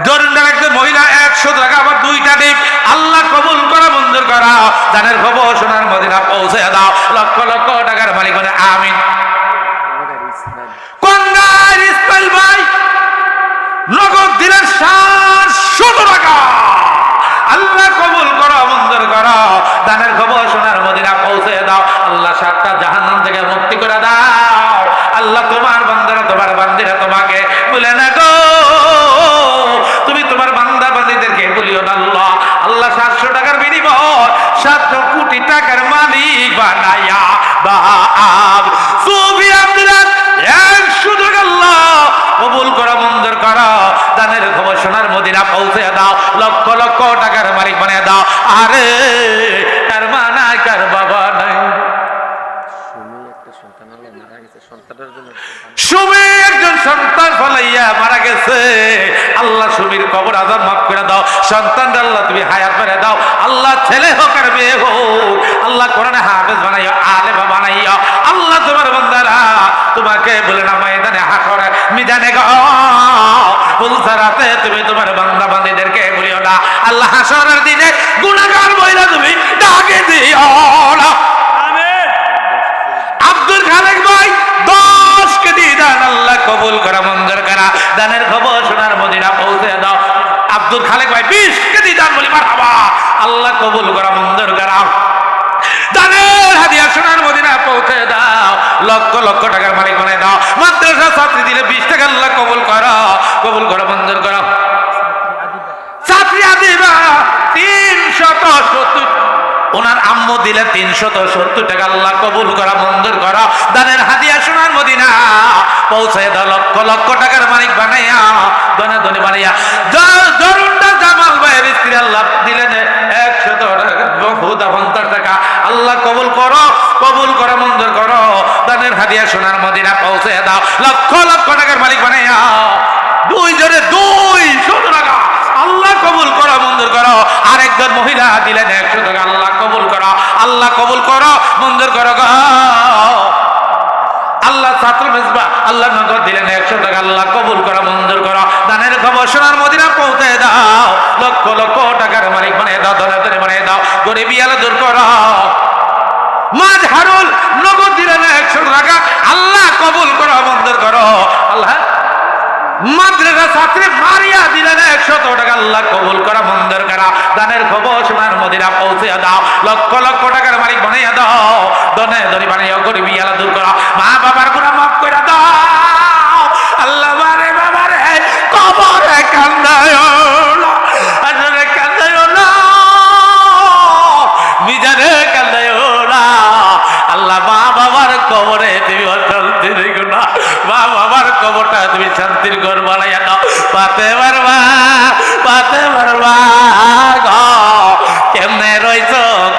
S2: জরুনের একজন মহিলা 100 টাকা, আবার 2টা ডিম আল্লাহ কবুল করা মঞ্জুর করা। দানের খবর সোনার মদিনা পৌঁছে দাও, লক্ষ লক্ষ টাকার মালিক বলে আমিন। কন্যার ইসমাইল ভাই নগদ দিলেন 700 টাকা আল্লাহ কবুল করো মঞ্জুর করো। দানের খবর সোনার মদিনা পৌঁছে দাও, আল্লাহ 7টা জাহান্নাম থেকে মুক্তি করে দাও। আল্লাহ তোমার বান্দারা, তোমার বান্দিরা তোমাকে বলে না গো, তুমি তোমার বান্দা বান্দীদেরকে বলিও না আল্লাহ। আল্লাহ 700 টাকার বিনিময় 7 কোটি টাকার মালিক বানায়া বাব সুফি আব্দুল্লাহ 100 টাকা আল্লাহ কবুল করা মঞ্জুর করো। দানের খবর সোনার মদিনা পৌঁছে দাও, লক্ষ লক্ষ টাকার মালিক বানিয়ে দাও। আরে কার মা নাই, কার বাবা নাই, সুমি একজন সন্তান ফলাইয়া মারা গেছে। আল্লাহ সুমির কবর আযাব মাফ করে দাও, সন্তানটা আল্লাহ তুমি হায়াত করে দাও। আল্লাহ ছেলে হোক আর মেয়ে হোক, আল্লাহ কোরআনে হাফেজ বানাইও, আলেম বানাইও। আল্লাহ তোমার বান্দারা তোমাকে বলে না ময়দানে হাসরে মিজানে গো পুলসারাতে তুমি তোমার বান্দা বান্দীদেরকে বলিও না আল্লাহ হাসরের দিনে গুনাহগার বইলা তুমি ডাকে দিও না। আমিন। আব্দুল খালেক ভাই 10 কেজি দান আল্লাহ কবুল করা মঞ্জুর করা। দানের খবর সোনার মদিনা পৌঁছে দাও। আব্দুল খালেক ভাই 20 কেজি দান বলি মারহাবা, আল্লাহ কবুল করা মঞ্জুর করা। দানের হাদিয়া সোনার মদিনা পৌঁছে দাও, লক্ষ লক্ষ টাকার মালিক বানিয়ে দাও। মাদ্রাসা ছাত্রী দিলে 20 টাকা আল্লাহ কবুল করো, কবুল করো মঞ্জুর করো। ছাত্রী আদিবা 370, ওনার আম্মু দিলে 370 টাকা আল্লাহ কবুল করা মঞ্জুর করা। দানের হাদিয়া সোনার মদিনা পৌঁছে দাও, লক্ষ লক্ষ টাকার মালিক বানাইয়া, দনে দনে বানাইয়া। জরুনটা জামাল ভাইয়ের স্ত্রী আল্লাহ দিলেন 100 টাকা, 50 টাকা আল্লাহ কবুল করো, কবুল করা মঞ্জুর করো। দানের হাদিয়া সোনার মদিনা পৌঁছে দাও, লক্ষ লক্ষ টাকার মালিক বানাইয়া। 2 জনে 200 টাকা আল্লাহ কবুল করো মঞ্জুর করো। আরেক একজন মহিলা দিলেন 100 টাকা, আল্লাহ কবুল করো, আল্লাহ কবুল করো, মঞ্জুর করো গো। আল্লাহ ছাত্র মেজবা আল্লাহ নগদ দিলেন 100 টাকা, আল্লাহ কবুল করো, মঞ্জুর করো। দানের খবর সোনার মদিনা পৌঁছে দাও, লক্ষ লক্ষ টাকার মালিক বানিয়ে দাও, ধরে ধরে বানিয়ে দাও, গরিবি আলো দূর করো। মাজহারুল নগদ দিলেন 100 টাকা, আল্লাহ কবুল করো, মঞ্জুর করো। আল্লাহ মাদ্রাসা ছাত্রী মারিয়া দিলেন 100 টাকা, আল্লাহ কবুল করা, মঞ্জুর করা। দানের খবর সোনার মদিনা পৌঁছে দাও, লক্ষ লক্ষ টাকার মালিক বানিয়ে দাও, দনে ধরে বানিয়ে গরিবি আলো দূর করো। মা বাবার গুনাহ মাফ করে দাও আল্লাহ। মারে বাবারে কবরে কান্দায় না, আসলে কান্দায় না, মিজানে কান্দায় না। আল্লাহ মা বাবার কবরে তুমি অশান্তি রেখো না, মা বাবার কবরটা তুমি শান্তির ঘর বানাইয়া দাও। পাতে পারবা গো, কেমনে রইছ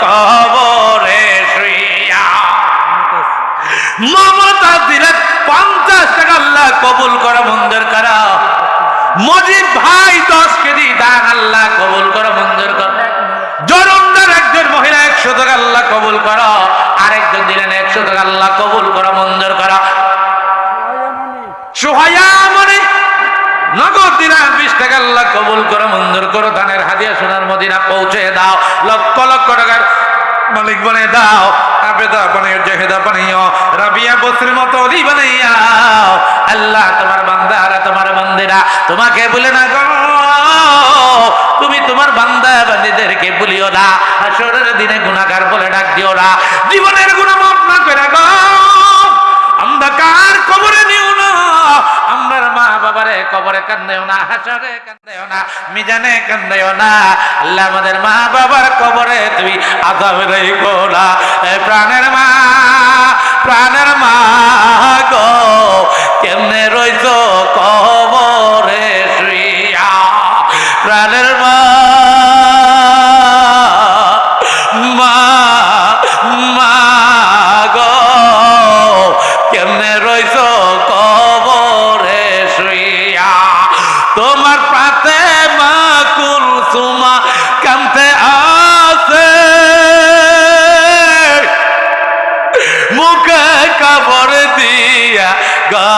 S2: কবরে শুইয়া। মমতা দিলেন 50 টাকা, আল্লাহ কবুল করা, মঞ্জুর করা। মজিদ ভাই 10 কেজি দান, আল্লাহ কবুল করা, মঞ্জুর করা। জরুন্দার একজন মহিলা 100 টাকা, আল্লাহ কবুল করা। আরেকজন দিলেন 100 টাকা, আল্লাহ কবুল করা, মঞ্জুর করা। সোহায়ামণি নগদ দিলেন 20 টাকা, আল্লাহ কবুল করো, মঞ্জুর করো। দানের হাদিয়া সোনার মদিনা পৌঁছে দাও, লক্ষ লক্ষ টাকার মালিক বানিয়ে দাও। আবেদা বানিয়ে, জেহেদা বানিয়ে, রাবিয়া বসরির মতো অলি বানাইয়া। আল্লাহ তোমার বান্দারা, তোমার বান্দিরা তোমাকে বলে না গো, তুমি তোমার বান্দা বান্দীদেরকে বলিও না, হাসরের দিনে গুনাহগার বলে ডাক দিও না। জীবনের গুনাহ মাফ না করে গো অন্ধকার কবরে নিও না। আমরার মা বাবারে কবরে কান্দেও না, হাসরে কান্দেও না, মিজানে কান্দেও না। আল্লাহ আমাদের মা বাবার কবরে তুমি আযাব রাখো না। প্রাণের মা গো, কেমনে রইছো কবরে শুইয়া। প্রাণের মা গো, কেমনে রইছো কবরে শুইয়া। তোমার পাতে মা কুলসুমা কামতে আছে, মুখে কবর দিয়া গো,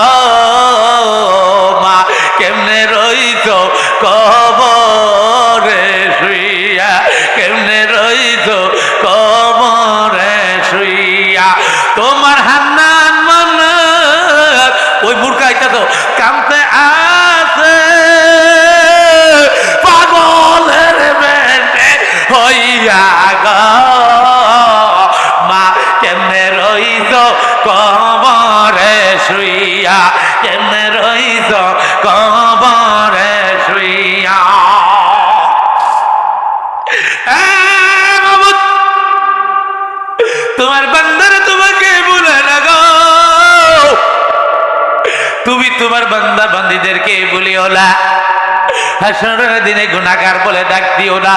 S2: মা কেমনে রইছো কবরে শুইয়া, কেমনে রইছো কবরে শুইয়া। তোমার হান্নান মনে ওই মূর্খা আইতা তো কামতে আছে, পাগলের বেটে হইয়া গো, মা কেমনে রইছো কবরে শুইয়া, কেমনে রইছো কবরে শুইয়া। তোমার বান্দারা তোমাকে বলে না গো, তুমি তোমার বান্দা বান্দীদেরকে বলিও না, হাসরের দিনে গুনাহগার বলে ডাক দিও না।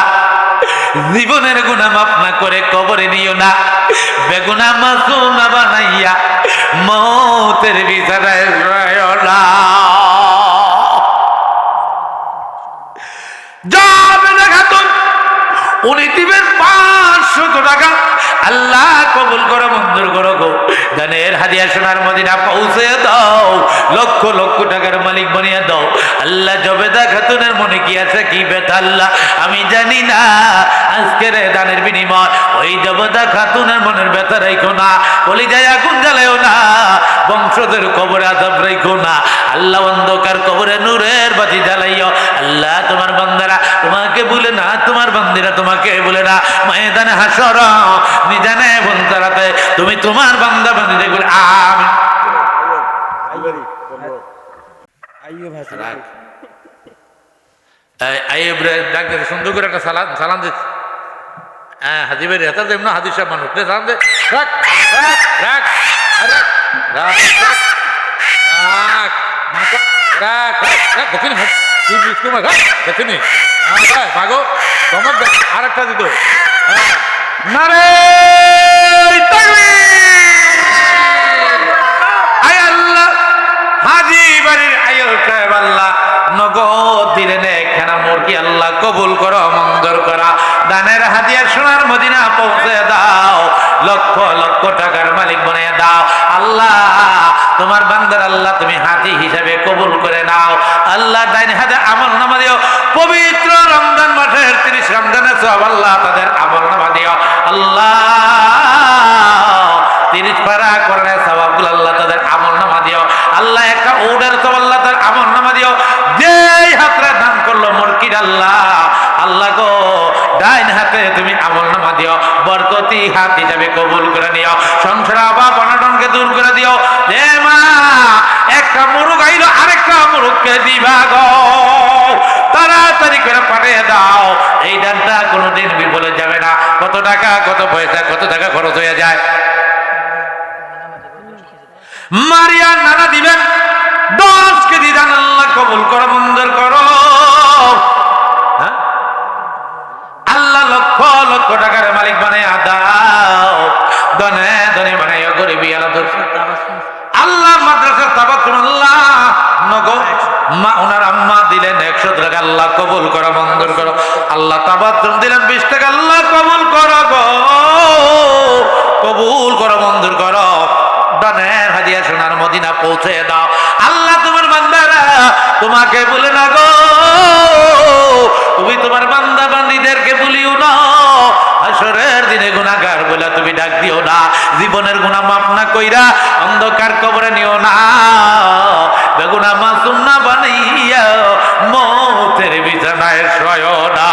S2: জীবনের গুনাহ মাফ না করে কবরে নিও না। বেগুনাহ মাসুম বানাইয়া মৌতের বিছানায় শুইও না। যাবে না খাতুন, উনি দিবেন 500 টাকা, আল্লাহ কবুল করো, মঞ্জুর করো গো। দানের হাদিয়া সোনার মদিনা পৌঁছে দাও, লক্ষ লক্ষ টাকার মালিক বানিয়ে দাও। আল্লাহ জবেদা খাতুনের মনে কি আছে, কি ব্যথা আল্লাহ আমি জানি না। আজকের দানের বিনিময় ওই জবেদা খাতুনের মনের ব্যথা রাখো না, কলিজায় আগুন জ্বালাও না, বংশধর কবরে আযাব রাখো না। আল্লাহ অন্ধকার কবরে নূরের বাতি জ্বালাইও। আল্লাহ তোমার বান্দারা তোমাকে বলে না, তোমার বান্দিরা তোমাকে বলে না। ময়দানে হাসর মিজানে বন্তারাতে তুমি তোমার বান্দা বান্দিদের বলে আমিন। আইব রে ডাক্তার সুন্দর করে একটা সালাম দে। হ্যাঁ হাজি ভাই রেতা দেব না, হাজি সাহেব মানুষ সালাম দে। রাখ রাখ রাখ রাখ রাখ রাখ দেখিনি দেখিনি মাগো তোমার আর একটা দিত নারে আয় আল্লাহ হাজি বাড়ির আয়ো সাহেব আল্লাহ নগদ দিলেন একখানা মুরগি, আল্লাহ কবুল করো, মঞ্জুর করা। হাদিয়া সোনার মদিনা পৌঁছে দাও, লক্ষ লক্ষ টাকার মালিক বানিয়ে দাও আল্লাহ। তোমার বান্দার আল্লাহ তুমি হাজি হিসাবে কবুল করে নাও আল্লাহ। ডাইন হাতে আমল নামা দিও, পবিত্র রমজান মাসের 30 রমজানের সওয়াব আল্লাহ তাদের আমল নামা দিও আল্লাহ। 30 পারা কোরআনের সওয়াবগুলো আল্লাহ তাদের আমল নামা দিও আল্লাহ। একটা ওডের সওয়াব আল্লাহ তাদের আমল নামা দিও। যেই হাতরা দান করলো মুরকির আল্লাহ, আল্লাহ গো ডাইন হাতে তুমি আমল নামা দিও, বরকতি হাত হিসাবে কবুল করে নিও। সংসার অভাব অনটনকে দূর করে দিও। হে মা, একটা মুরগ আইলো আরেকটা মুরগকে দিবা গো, তাড়াতাড়ি করে পাঠিয়ে দাও। এই দানটা কোনোদিন বিফলে যাবে না। কত টাকা, কত পয়সা, কত টাকা খরচ হয়ে যায়। মারিয়া নানা দিবেন 10 কেজি দান, আল্লাহ কবুল করো, মঞ্জুর করো হ্যাঁ? আল্লাহ লক্ষ লক্ষ টাকার মালিক বানাইয়া দাও, দনে দনে বানাইয়া গরিবী আলাদা আল্লাহ। মাদ্রাসার তাবাক্কুম আল্লাহ নগদ মা ওনার আম্মা দিলেন 100 টাকা, আল্লাহ কবুল করো, মঞ্জুর করো আল্লাহ। তাবাক্কুম দিলেন 20 টাকা, আল্লাহ কবুল করো গো, কবুল করো, মঞ্জুর করো। দানের হাদিয়া সোনার মদিনা পৌঁছে দাও আল্লাহ। তোমার বান্দারা তোমাকে বলে না গো, তুমি তোমার বান্দা বান্দীদেরকে বলিও না, হাসরের দিনে গুনাহগার বলে তুমি ডাক দিও না। জীবনের গুনাহ মাফ না কইরা অন্ধকার কবরে নিও না, বেগুনা মাসুম না বানাইয়া মৌতের বিছানায় শোয় না।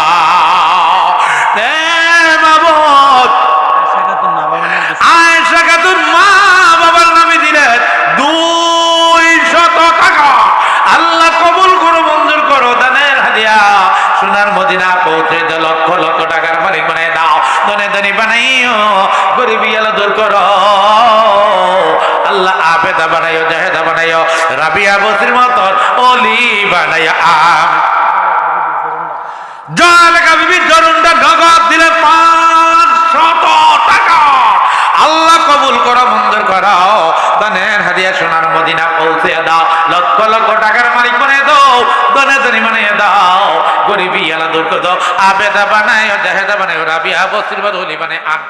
S2: আয়েশা খাতুন মা বাবার নামে দিলেন 200 টাকা, আল্লাহ কবুল করো, মঞ্জুর করো। দানের হাদিয়া সোনার মদিনা পৌঁছে দাও, লক্ষ লক্ষ টাকার মালিক বানাই দাও, দনে দনে বানাইও, গরিবী আলো দূর করো আল্লাহ। আবেদা বানাইও, জাহেদা বানাইও, রাবিয়া বসির মতন অলি বানাইয়া আম জয়লেখা বিবি জরুনটা নগদ দিলে 500 টাকা, আল্লাহ কবুল করো, মঞ্জুর করো। দানের হাদিয়া সোনার মদিনা পৌঁছে দাও, লক্ষ লক্ষ টাকার মালিক বানিয়ে দাও, দনে দনে বানিয়ে দাও, গরিবী আলা দূর করে দাও। আবেদা বানায়, জাহেদা বানায়, রাবিয়া বসির মতন অলি বানায় আম।